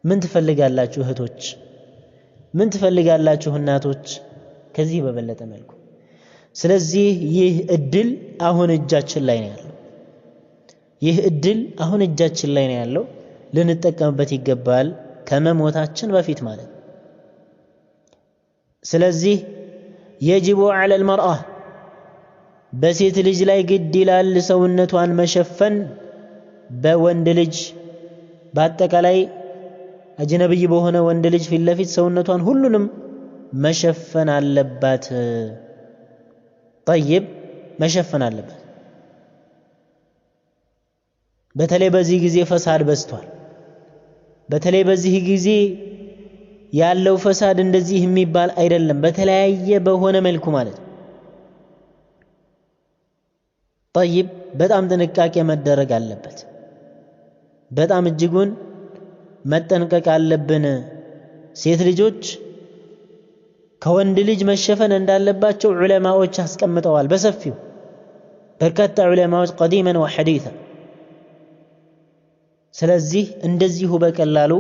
ምን ትፈልጋላችሁ እህቶች ምን ትፈልጋላችሁ እናቶች ከዚህ በበለጠ መልኩ ስለዚህ ይህ እድል አሁን እጃችን ላይ ነው ያለው ይህ እድል አሁን እጃችን ላይ ነው ያለው ልንጠቀምበት ይገባል ከመሞታችን በፊት ማለት ስለዚህ يجب على المرأة በሴት ልጅ ላይ ግድ ይላል ሰውነቷን መሸፈን በወንድ ልጅ በአጠቃላይ አጅነብይ በሆነ ወንድ ልጅ ፊት ለፊት ሰውነቷን ሁሉንም መሸፈን አለባት طيب መሸፈን አለባት በተለይ በዚህ ጊዜ ፈሳድ በዝቷል በተለይ በዚህ ጊዜ ያለው ፈሳድ እንደዚህ የሚባል አይደለም በተለያየ በሆነ መልኩ ማለት طيب በጣም ጥንቃቄ መደረግ አለበት በጣም እጅጉን መጠንቀቅ አለብን ሴት ልጆች ከወንድ ልጅ መሸፈን እንዳለባቸው ዑለማዎች አስቀምጠዋል በሰፊው በርካታ ዑለማዎች ቀዲመን ወሐዲሳ ስለዚህ እንደዚሁ በቀላሉ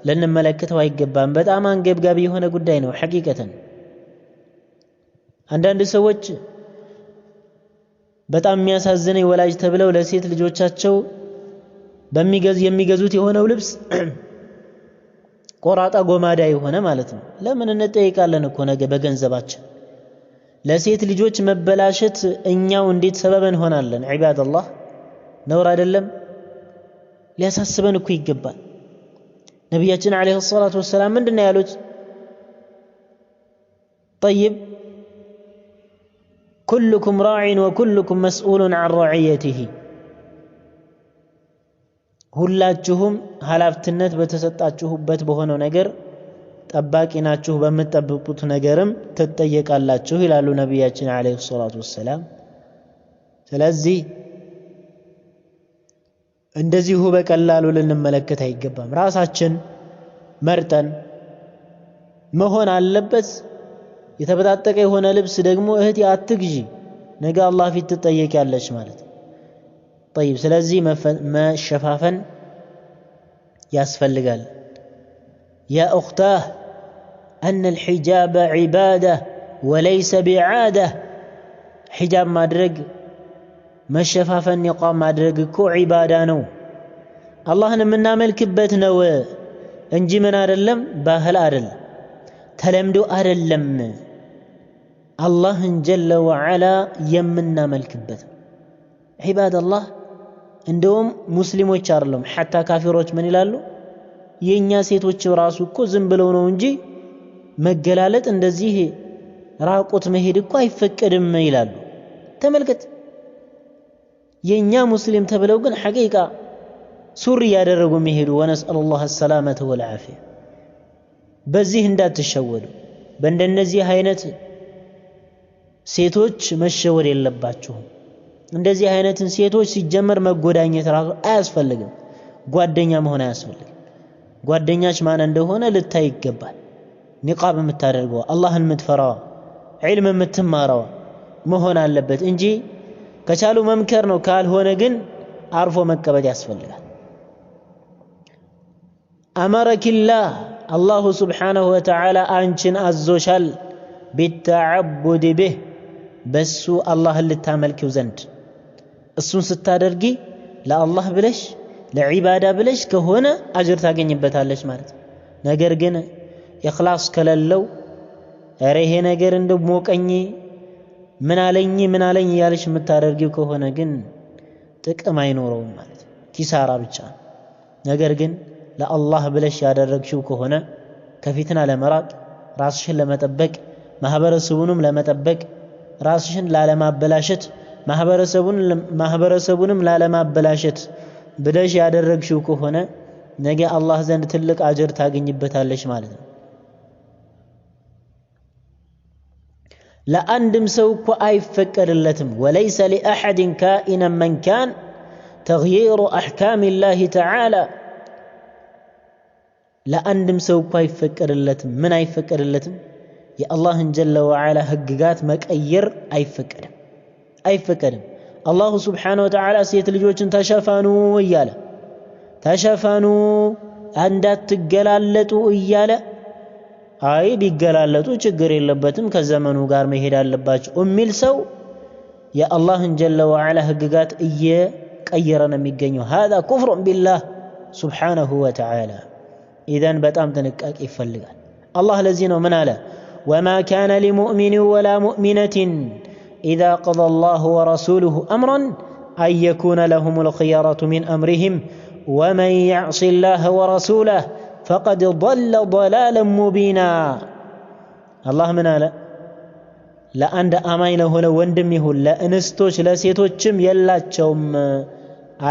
ልንመለከተው አይገባም በጣም አንገብጋቢ የሆነ ጉዳይ ነው ሐቂቀተን አንዳንድ ሰዎች በጣም የሚያሳዝነኝ ወላጅ ተብለው ለሴት ልጆቻቸው የሚገዙት የሆነው ልብስ ቆራጣ ጎማዳ የሆነ ማለት ነው ለምን እንጠይቃለን እኮ ነገ በገንዘባችን ለሴት ልጆች መበላሸት እኛው እንዴት ሰበብ እንሆናለን ዒባደላህ ነውር አይደለም ሊያሳስበን እኮ ይገባል ነብያችን አለይሂ ሰላቱ ወሰላም ምንድነው ያሉት طيب كلكم راع وكلكم مسؤول عن رعيته ሁላችሁም ኃላፊነት በተሰጣችሁበት በሆነው ነገር ጠባቂ ናችሁ በመጠበቁት ነገርም ተጠየቃላችሁ ይላሉ ነብያችን አለይሂ ሰላቱ ወሰላም ስለዚህ እንደዚሁ በቀላሉ ልንመለከት አይገባም ራሳችን መርጠን መሆን አለበት የተበጣጠቀ የሆነ ልብስ ደግሞ እህቴ አትግዢ ነገ አላህ ፊት ትጠየቂያለሽ ማለት طيب ስለዚህ መሸፋፈን ያስፈልጋል يا اختاه ان الحجاب عباده وليس بعاده حجاب ማድረግ መሸፋፈን ንቃም ማድረግ እኮ ዒባዳ ነው አላህን የምናመልክበት ነው እንጂ ምን አይደለም ባህል አይደለም ተለምዶ አይደለም አላህን ጀለ ወዐላ የምናመልክበት ዒባደላህ እንደውም ሙስሊሞች አይደለም حتى ካፊሮች ምን ይላሉ የኛ ሴቶች ራሱ እኮ ዝም ብለው ነው እንጂ መገላለጥ እንደዚህ ራቁት መሄድ እኮ አይፈቀድም ይላሉ ተመልከት የኛ ሙስሊም ተብለው ግን ሐቂቃ ሱሪ ያደረጉ መሄዱ ወነስአላሁ السلامة والعافية በዚህ እንዳትሸወዱ በእንደነዚህ አይነት ሴቶች መሸወድ የለባችሁም እንደዚህ አይነትን ሴቶች ሲጀመር መጎዳኘት ራሱ አያስፈልግም ጓደኛ መሆን አያስፈልግም ጓደኛች ማን እንደሆነ ልታይ ይገባል ንቃብ የምታደርገው አላህን የምትፈራው ዒልም የምትማረው መሆን አለበት እንጂ ከቻሉ መምከር ነው ካልሆነ ግን አርፎ መቀበል ያስፈልጋል አመረኪላህ አላሁ ስብሓነሁ ወተዓላ አንቺን አዞሻል ቢተዓቡድ ቢህ በሱ አላህን ልታመልኪው ዘንድ እሱን ስታደርጊ ለአላህ ብለሽ ለዒባዳ ብለሽ ከሆነ አጅር ታገኝበታለሽ ማለት ነገር ግን ኢኽላስ ከሌለው ኧረ ይሄ ነገር እንደው ሞቀኝ ምን አለኝ ያለሽ የምታደርጊው ከሆነ ግን ጥቅም አይኖረውም ማለት ኪሳራ ብቻ ነገር ግን ለአላህ ብለሽ ያደረግሽው ከሆነ ከፊትና ለመራቅ ራስሽን ለመጠበቅ ማህበረሰቡንም ለመጠበቅ ራስሽን ላለማበላሸት ማህበረሰቡንም ላለማበላሸት ብለሽ ያደረግሽው ከሆነ ነገ አላህ ዘንድ ትልቅ አጅር ታገኝበታለሽ ማለት ነው ለአንድም ሰው እኮ አይፈቀድለትም ወለይሰ لأحد كائنا من كان تغيير أحكام الله تعالى ለአንድም ሰው እኮ አይፈቀድለትም ምን አይፈቀድለትም የአላህን ጀለ ወዐላ ህግጋት መቀየር አይፈቀድም አላሁ ስብሓነሁ ወተዓላ ሴት ልጆችን ተሸፈኑ እያለ ተሸፈኑ እንዳትገላለጡ እያለ አይ ቢገላለጡ ችግር የለበትም ከዘመኑ ጋር መሄድ አለባቸው የሚል ሰው የአላህን ጀለ ወዐላ ህግጋት እየቀየረ ነው የሚገኘው هذا كفر بالله سبحانه وتعالى إذن በጣም ጥንቃቄ ይፈልጋል አላህ ለዚህ ነው ምን አለ وما كان لمؤمن ولا مؤمنة إذا قضى الله ورسوله أمرا أن يكون لهم الخيارة من أمرهم ومن يعص الله ورسوله فقد ضل ضلالا مبينا الله من ألا لأند أمين هنا وندمه لا انستوش لا سيتوشم يلاتشوم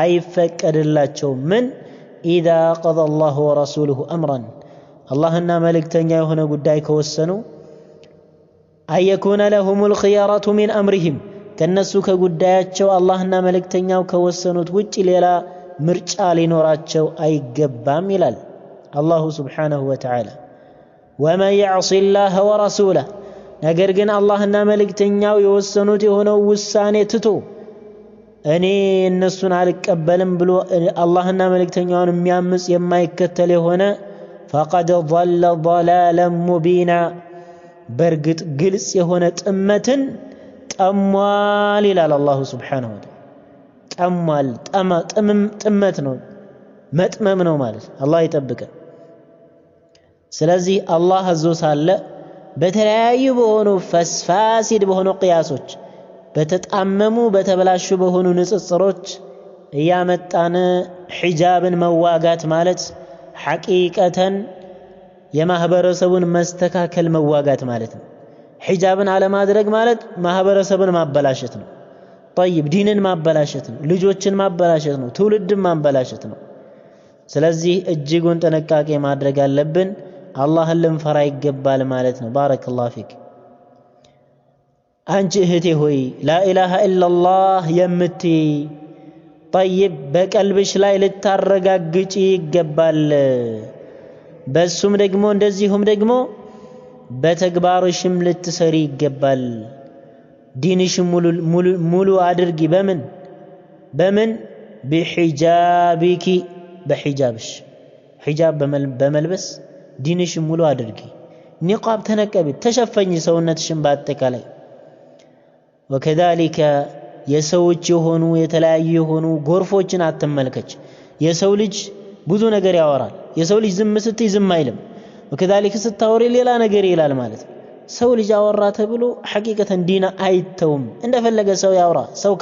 أي فكر اللاتشوم من إذا قضى الله ورسوله أمرا الله إنا ملك تنيا هنا قدائك والسنو أن يكون لهم الخيارة من أمرهم كالنسو كقدائتشو الله إنا ملك تنيا وكوالسنو توجي للا مرجالي نوراتشو أي قبام ملال الله سبحانه وتعالى وما يعصي الله ورسوله نقرقن الله إنا ملك تنيا ويوالسنو تهنا ووساني تتو أني النسون على قبلن بلو الله إنا ملك تنيا ونميامس يما يكتلي هنا فقد ضل ضلالا مبينا برقت قلس يهونة أمة تأموال إلى الله سبحانه وتعالى تأموال تأمتنا متممنا مالس الله يتبك سلازي الله عزو سالة بتلاي بهونو فاسد بهونو قياسوش بتتأممو بتبلاشو بهونو نصصروش ايامتان حجاب مواقات مالس حقيقة የማህበረሰቡን መስተካከል መዋጋት ማለት ነው ሒጃብን አለ ማድረግ ማለት ማህበረሰቡን ማበላሸት ነው طيب ዲንን ማበላሸት ነው ልጆችን ማበላሸት ነው ትውልድን ማበላሸት ነው ስለዚህ እጅጉን ጥንቃቄ ማድረግ አለብን አላህን ልንፈራ ይገባል ማለት ነው ባረከላሁ ፊክ አንቺ እህቴ ሆይ ላኢላሃ ኢላላህ የምትይ طيب በቀልብሽ ላይ ልታረጋግጪ ይገባል በሱም ደግሞ እንደዚሁም ደግሞ በተግባርሽም ልትሰሪ ይገባል ዲንሽም ሙሉ አድርጊ በምን بحجابك بحجابش حجاب በመልበስ ዲንሽም ሙሉ አድርጊ ኒቃብ ተነቀቢ ተሸፈኝ ሰውነትሽን በአጠቃላይ وكذلك የሰዎች የሆኑ የተለያዩ የሆኑ ጎርፎችን አትመልከች የሰው ልጅ ብዙ ነገር ያወራል የሰው ልጅ ዝም ስትይ ዝም አይልም وكذلك ስታወሪ ሌላ ነገር ይላል ማለት ሰው ልጅ አወራ ተብሎ ሐቂቀተን ዲና አይተውም እንደፈለገ ሰው ያወራ ሰው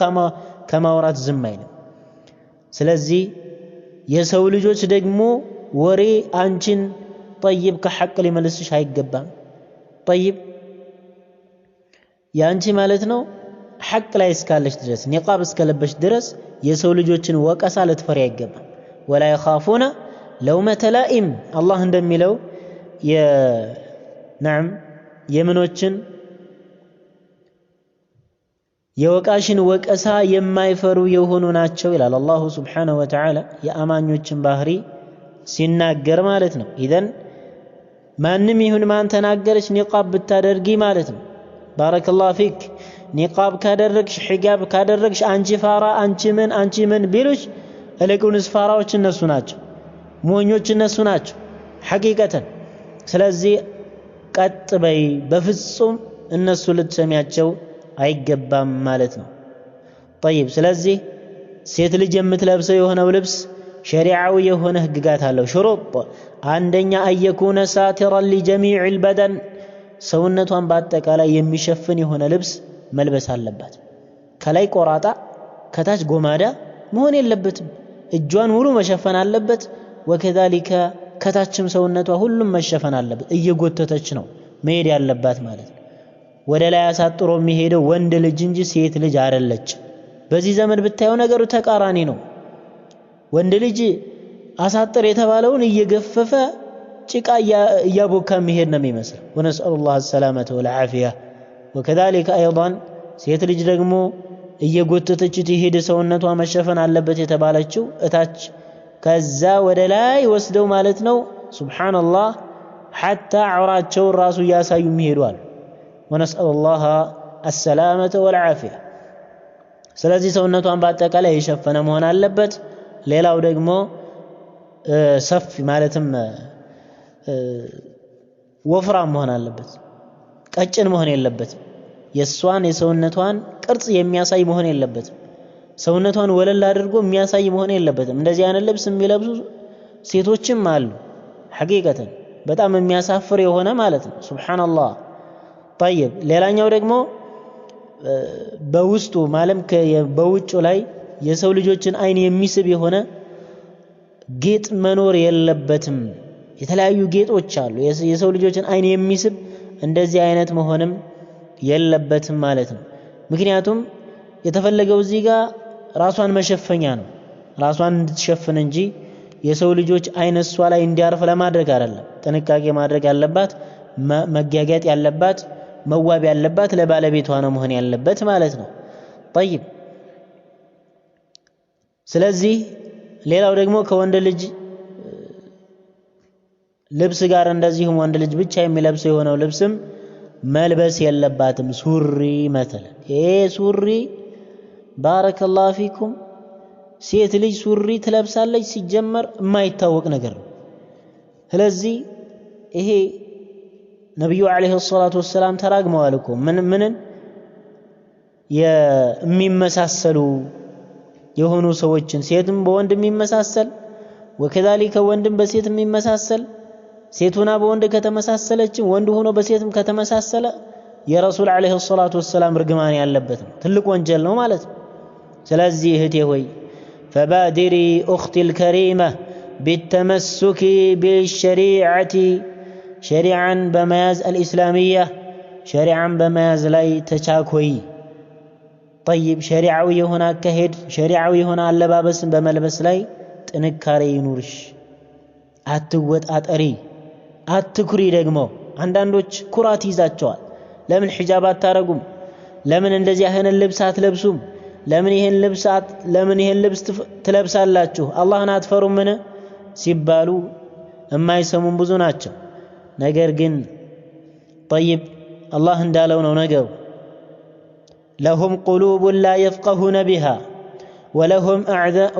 ከማውራት ዝም አይልም ስለዚህ የሰው ልጆች ደግሞ ወሬ አንቺን طيب ከሐቅ ሊመልስሽ አይገባም طيب ያንቺ ማለት ነው ሐቅ ላይ እስካለሽ ድረስ ኒቃብ እስከለበሽ ድረስ የሰው ልጆችን ወቀሳ ልትፈሪ አይገባም ولا يخافون لومة لائم الله እንደሚለው نعم የምኖችን የወቃሽን ወቀሳ የማይፈሩ የሆኑ ናቸው ይላል አላሁ Subhanahu Wa Ta'ala የአማኞችን ባህሪ ሲናገር ማለት ነው ኢዘን ማንንም ይሁን ማን ተናገረች ኒቃብ ብታደርጊ ማለት ነው ባረከላሁ ፊክ ኒቃብ ካደረግሽ ሒጃብ ካደረግሽ አንቺ ፋራ አንቺ ምን ቢሉሽ እለቁንስ ፋራዎች እነሱ ናቸው ሞኞች እነሱ ናቸው ሐቂቀተን ስለዚህ ቀጥ በይ በፍጹም እነሱ ልትሰሚያቸው አይገባም ማለት ነው طيب ስለዚህ ሴት ልጅ የምትለብሰው የሆነው ልብስ ሸሪዓዊ የሆነ ህግጋት አለው ሽሩጥ አንደኛ አየኩነ ሳቲራን لجميع البدن ሰውነቷን በአጠቃላይ የሚሸፍን የሆነ ልብስ መልበስ አለባት ከላይ ቆራጣ ከታች ጎማዳ መሆን የለበትም እጇን ሙሉ መሸፈን አለበት وكذلك ከታችም ሰውነቷ ሁሉም መሸፈን አለበት እየጎተተች ነው መሄድ ያለባት ማለት ነው ወደ ላይ አሳጥሮ የሚሄደው ወንድ ልጅ እንጂ ሴት ልጅ አይደለች በዚህ ዘመን ብታየው ነገሩ ተቃራኒ ነው ወንድ ልጅ አሳጥር የተባለውን እየገፈፈ ጭቃ እያቦካ የሚሄድ ነው የሚመስል ونسأل الله السلامة والعافية وكذلك ايضا ሴት ልጅ ደግሞ እየጎተተች ትሄድ ሰውነቷ መሸፈን አለበት የተባለችው እታች ከዛ ወደ ላይ ወስደው ማለት ነው ሱብሃንአላህ حتى عوراቸው ራሱ ያሳዩ የሚሄዱአል ونسأل الله السلامة والعافية ስለዚህ ሰውነቷን በአጠቃላይ የሸፈነ መሆን አለበት ሌላው ደግሞ ሰፊ ማለትም ወፍራም መሆን አለበት ቀጭን መሆን የለበትም የሷን የሰውነቷን ቅርጽ የሚያሳይ መሆን የለበትም ሰውነቷን ወለል አድርጎ የሚያሳይ መሆን የለበትም እንደዚህ አይነት ልብስ የሚለብሱ ሴቶችም አሉ ሐቂቀተን በጣም የሚያሳፍር የሆነ ማለት ነው ሱብሃንአላህ طيب ሌላኛው ደግሞ በውስጡ ማለም በውጭ ላይ የሰው ልጆችን አይን የሚስብ የሆነ ጌጥ መኖር የለበትም የተለያዩ ጌጦች አሉ የሰው ልጆችን አይን የሚስብ እንደዚህ አይነት መሆንም የለበትም ማለት ነው ምክንያቱም የተፈለገው እዚህ ጋር ራሷን መሸፈኛ ነው ራሷን እንድትሸፍን እንጂ የሰው ልጆች አይን እሷ ላይ እንዲያርፍ ለማድረግ አይደለም ጥንቃቄ ማድረግ ያለባት መጋጋጥ ያለባት መዋብ ያለባት ለባለቤቷ ነው መሆን ያለበት ማለት ነው طيب ስለዚህ ሌላው ደግሞ ከወንድ ልጅ ልብስ ጋር እንደዚሁም ወንድ ልጅ ብቻ የሚለብሰው የሆነው ልብስም መልበስ የለባትም ሱሪ مثلا ይሄ ሱሪ ባረከላሁ ፊኩም ሴት ልጅ ሱሪ ትለብሳለች ሲጀመር የማይታወቅ ነገር ነው ስለዚህ ይሄ ነብዩ አለይሂ ሰላቱ ወሰለም ተራግመዋል እኮ ምንን የሚመሳሰሉ የሆኑ ሰዎችን ሴትም በወንድ የሚመሳሰል ወከذلك ወንድም በሴት የሚመሳሰል ሴቱና በወንድ ከተመሳሰለች ወንድ ሆኖ በሴትም ከተመሳሰለ የረሱል አለይሂ ሰላቱ ወሰለም ርግማን ያለበት ነው ትልቅ ወንጀል ነው ማለት ነው ስለዚህ እህቴ ሆይ فبادري اختي الكريمه بالتمسك بالشريعه شريعا بمياز الاسلاميه شريعا بمياز لا تشاكوي طيب شريعوي هنا كهد شريعوي هنا اللبابس بملبس لا ጥንካሬ ይኑርሽ አትወጥ አጠሪ አትኩሪ ደግሞ አንዳንዶች ኩራት ይዛቸዋል ለምን ሒጃብ አታረጉም ለምን እንደዚህ አይነት ልብስ አትለብሱም ለምን ይሄን ልብስ ትለብሳላችሁ አላህን አትፈሩም ምን ሲባሉ የማይሰሙም ብዙ ናቸው ነገር ግን طيب الله እንዳለው ነው ነገሩ لهم قلوب لا يفقهون بها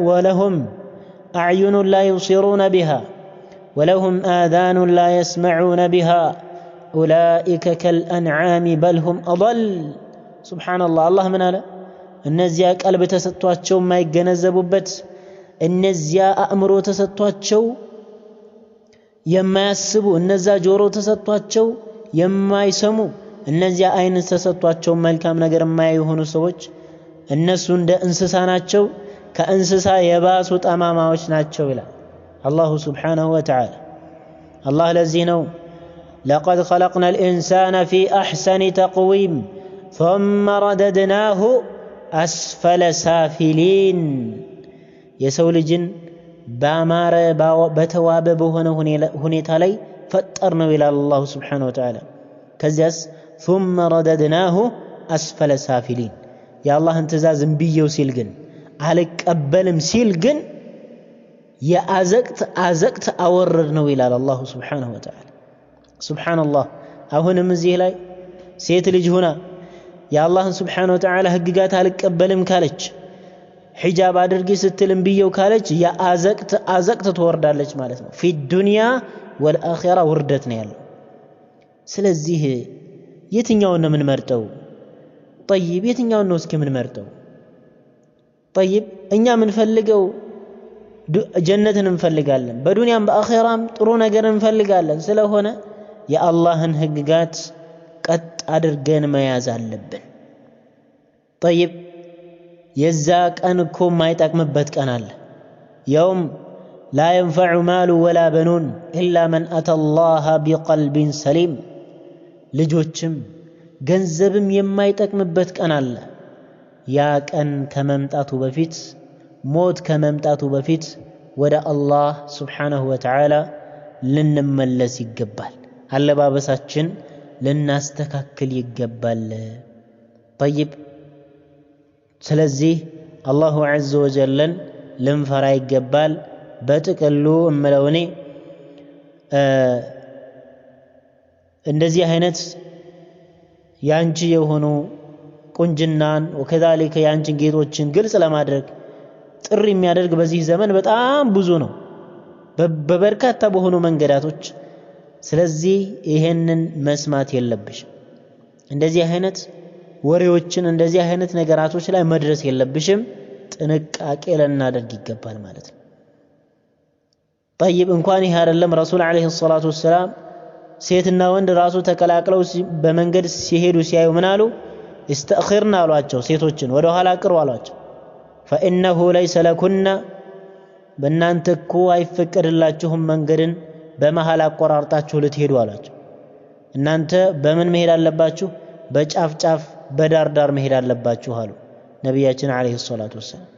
ولهم أعين لا يبصرون بها ولهم آذان لا يسمعون بها أولئك كالأنعام بل هم أضل سبحان الله الله من هذا እነዚያ ቀልብ ተሰጥቷቸው የማይገነዘቡበት እነዚያ አእምሮ ተሰጥቷቸው የማያስቡ እነዛ ጆሮ ተሰጥቷቸው የማይሰሙ እነዚያ አይን ተሰጥቷቸው መልካም ነገር የማያዩ ሆኑ ሰዎች እነሱ እንደ እንስሳ ናቸው ከእንስሳ የባሱ ጠማማዎች ናቸው ይላል አላሁ Subhanahu Wa Ta'ala አላህ ለዚህ ነው لقد خلقنا الإنسان في أحسن تقويم ثم رددناه أسفل سافلين የሰው ልጅን ባማረ በተዋበ በሆነ ሁኔታ ላይ ፈጠር ነው ይላል አላህ Subhanahu Wa Ta'ala ከዚያስ ثم رددناه أسفل سافلين የአላህን ትእዛዝ እምቢየው ሲል ግን አልቀበልም ሲል ግን የአዘቅት አወረድ ነው ይላል አላህ Subhanahu Wa Ta'ala ሱብሃንአላህ አሁንም እዚህ ላይ ሴት ልጅ ሆና የአላህን Subhanahu Wa Ta'ala ህግጋት አልቀበልም ካለች ሒጃብ አድርጊ ስትል እምቢየው ካለች የአዘቅት ትወርዳለች ማለት ነው في الدنيا والآخرة ውርደት ነው ያለው ስለዚህ የትኛውን ነው የምንመርጠው طيب የትኛውን ነው እስኪ የምንመርጠው طيب እኛ የምንፈልገው ጀነትን እንፈልጋለን በዱንያም በአኺራም ጥሩ ነገር እንፈልጋለን ስለሆነ የአላህን ህግጋት ቀጥ አድርገን መያዝ አለብን طيب የዛ ቀን እኮ ማይጠቅምበት ቀን አለ يوم لا ينفع مال ولا بنون إلا من أتى الله بقلب سليم ልጆችም ገንዘብም የማይጠቅምበት ቀን አለ ያ ቀን ከመምጣቱ በፊት ሞት ከመምጣቱ በፊት ወደ አላህ Subhanahu Wa Ta'ala ልንመለስ ይገባል አለባበሳችን ልናስተካክል ይገባል طيب ስለዚህ አላሁ Azza wa Jalla ልንፈራ ይገባል በጥቅሉ እምለውኔ እንደዚህ አይነት ያንቺ የሆኑ ቁንጅናን ወከذلك ያንቺን ጌጦችን ግልጽ ለማድረግ ጥሪ የሚያደርግ በዚህ ዘመን በጣም ብዙ ነው በበርካታ በሆኑ መንገዳቶች ስለዚህ ይሄንን መስማት የለብሽ እንደዚህ አይነት ወሬዎችን እንደዚህ አይነት ነገራቶች ላይ መድረስ የለብሽም ጥንቃቄ ለናደርግ ይገባል ማለት ነው طيب እንኳን ይሄ አይደለም ረሱል አለይሂ ሰላቱ ወሰለም ሴትና ወንድ ራሱ ተቀላቅለው በመንገድ ሲሄዱ ሲያዩ ምን አሉ استأخرنا አሏቸው ሴቶችን ወደ ኋላ ቅሩ አሏቸው فإنه ليس لكن በእናንተ እኮ አይፈቀድላችሁም መንገድን በመሃል አቆራርጣችሁ ልትሄዱ አሏቸው እናንተ በምን መሄድ አለባችሁ በጫፍ ጫፍ በዳር ዳር መሄድ አለባችሁ አሉ ነብያችን አለይሂ ሰላቱ ወሰለም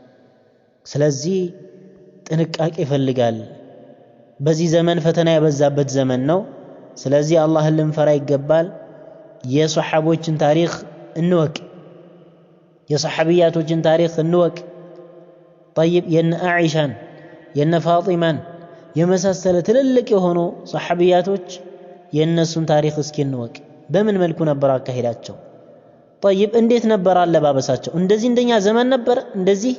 ስለዚህ ጥንቃቄ ይፈልጋል በዚህ ዘመን ፈተና የበዛበት ዘመን ነው ስለዚህ አላህን ልንፈራ ይገባል የሷሐቦችን ታሪክ እንወቅ የሷሐቢያቶችን ታሪክ እንወቅ طيب የነ አኢሻን የነ ፋጢማን የመሳሰለ ትልልቅ የሆኑ ሷሐቢያቶች የነሱን ታሪክ እስኪ እንወቅ በምን መልኩ ነበር አካሄዳቸው طيب እንዴት ነበር አለባበሳቸው እንደዚህ እንደኛ ዘመን ነበር እንደዚህ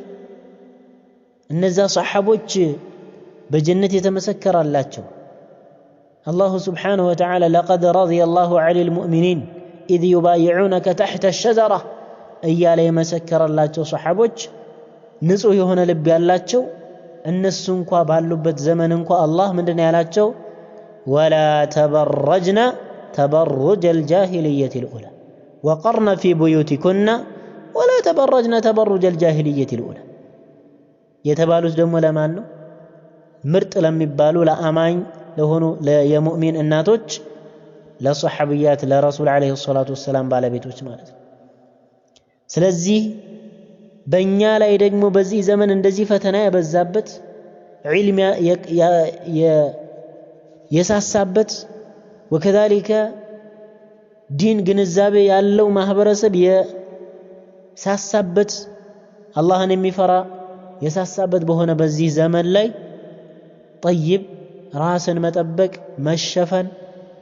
እነዛ ሷሐቦች በጀነት የተመሰከረላቸው الله سبحانه وتعالى لقد رضي الله عن المؤمنين إذ يبايعونك تحت الشجرة እያለ የመሰከረላቸው ሷሐቦች ንጹህ የሆነ ልብ ያላቸው እነሱ እንኳን ባሉበት ዘመን እንኳን አላህ ምንድነው ያላቸው ولا تبرجن تبرج الجاهلية الأولى وقرن في بيوتكن ولا تبرجن تبرج الجاهلية الأولى የተባሉት ደግሞ ለማን ነው ምርጥ ለሚባሉ ለአማኝ ለሆኑ የሙእሚን እናቶች ለሷሐቢያት ለረሱል አለይሂ ሰላቱ ወሰለም ባለቤቶች ማለት ነው ስለዚህ በእኛ ላይ ደግሞ በዚህ ዘመን እንደዚህ ፈተና የበዛበት ዒልም የሳሳበት ወከዛሊከ ዲን ግንዛቤ ያለው ማህበረሰብ የሳሳበት አላህን የሚፈራ የሳሳበት በሆነ በዚህ ዘመን ላይ طيب ራስን መጠበቅ መሸፈን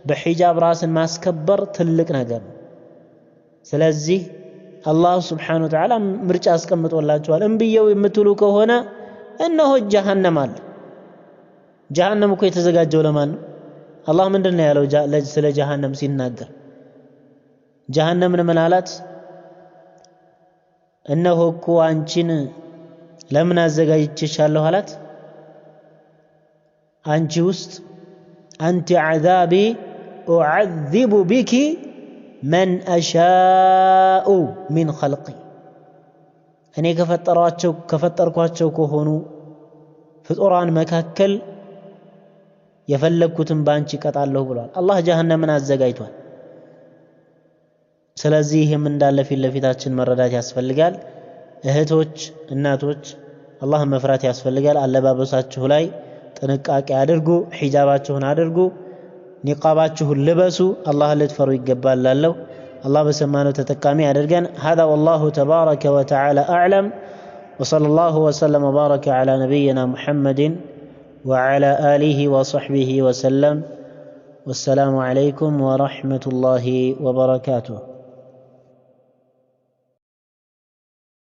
በሒጃብ ራስን ማስከበር ትልቅ ነገር ነው ስለዚህ አላህ Subhanahu Wa Ta'ala ምርጫ አስቀምጦላችኋል እንብየው የምትሉ ከሆነ እነሆ ጀሃነም አለ ጀሃነም እኮ የተዘጋጀው ለማን ነው አላህ ምንድነው ያለው ስለ ጀሃነም ሲናገር ጀሃነምን ምን አላት እነሆ እኮ አንቺን ለምን አዘጋጅቼሻለሁ አላት አንቺ ውስጥ አንተ عذابي اعذب بك من اشاء من خلقي እኔ ከፈጠርኳቸው ከሆኑ ፍጡራን መካከል የፈለኩትን ባንቺ ቀጣለሁ ብሏል አላህ ጀሃነምን አዘጋጅቷል ስለዚህም እንዳለ ፊት ለፊታችን መረዳት ያስፈልጋል እህቶች እናቶች አላህ መፍራት ያስፈልጋል አለባበሳችሁ ላይ ጥንቃቄ አድርጉ ሒጃባችሁን አድርጉ ኒቃባችሁን ልበሱ አላህ ልትፈሩ ይገባል ላለው الله بسمانه تتقامي أدرجان هذا والله تبارك وتعالى أعلم وصلى الله وسلم وبارك على نبينا محمد وعلى آله وصحبه وسلم والسلام عليكم ورحمة الله وبركاته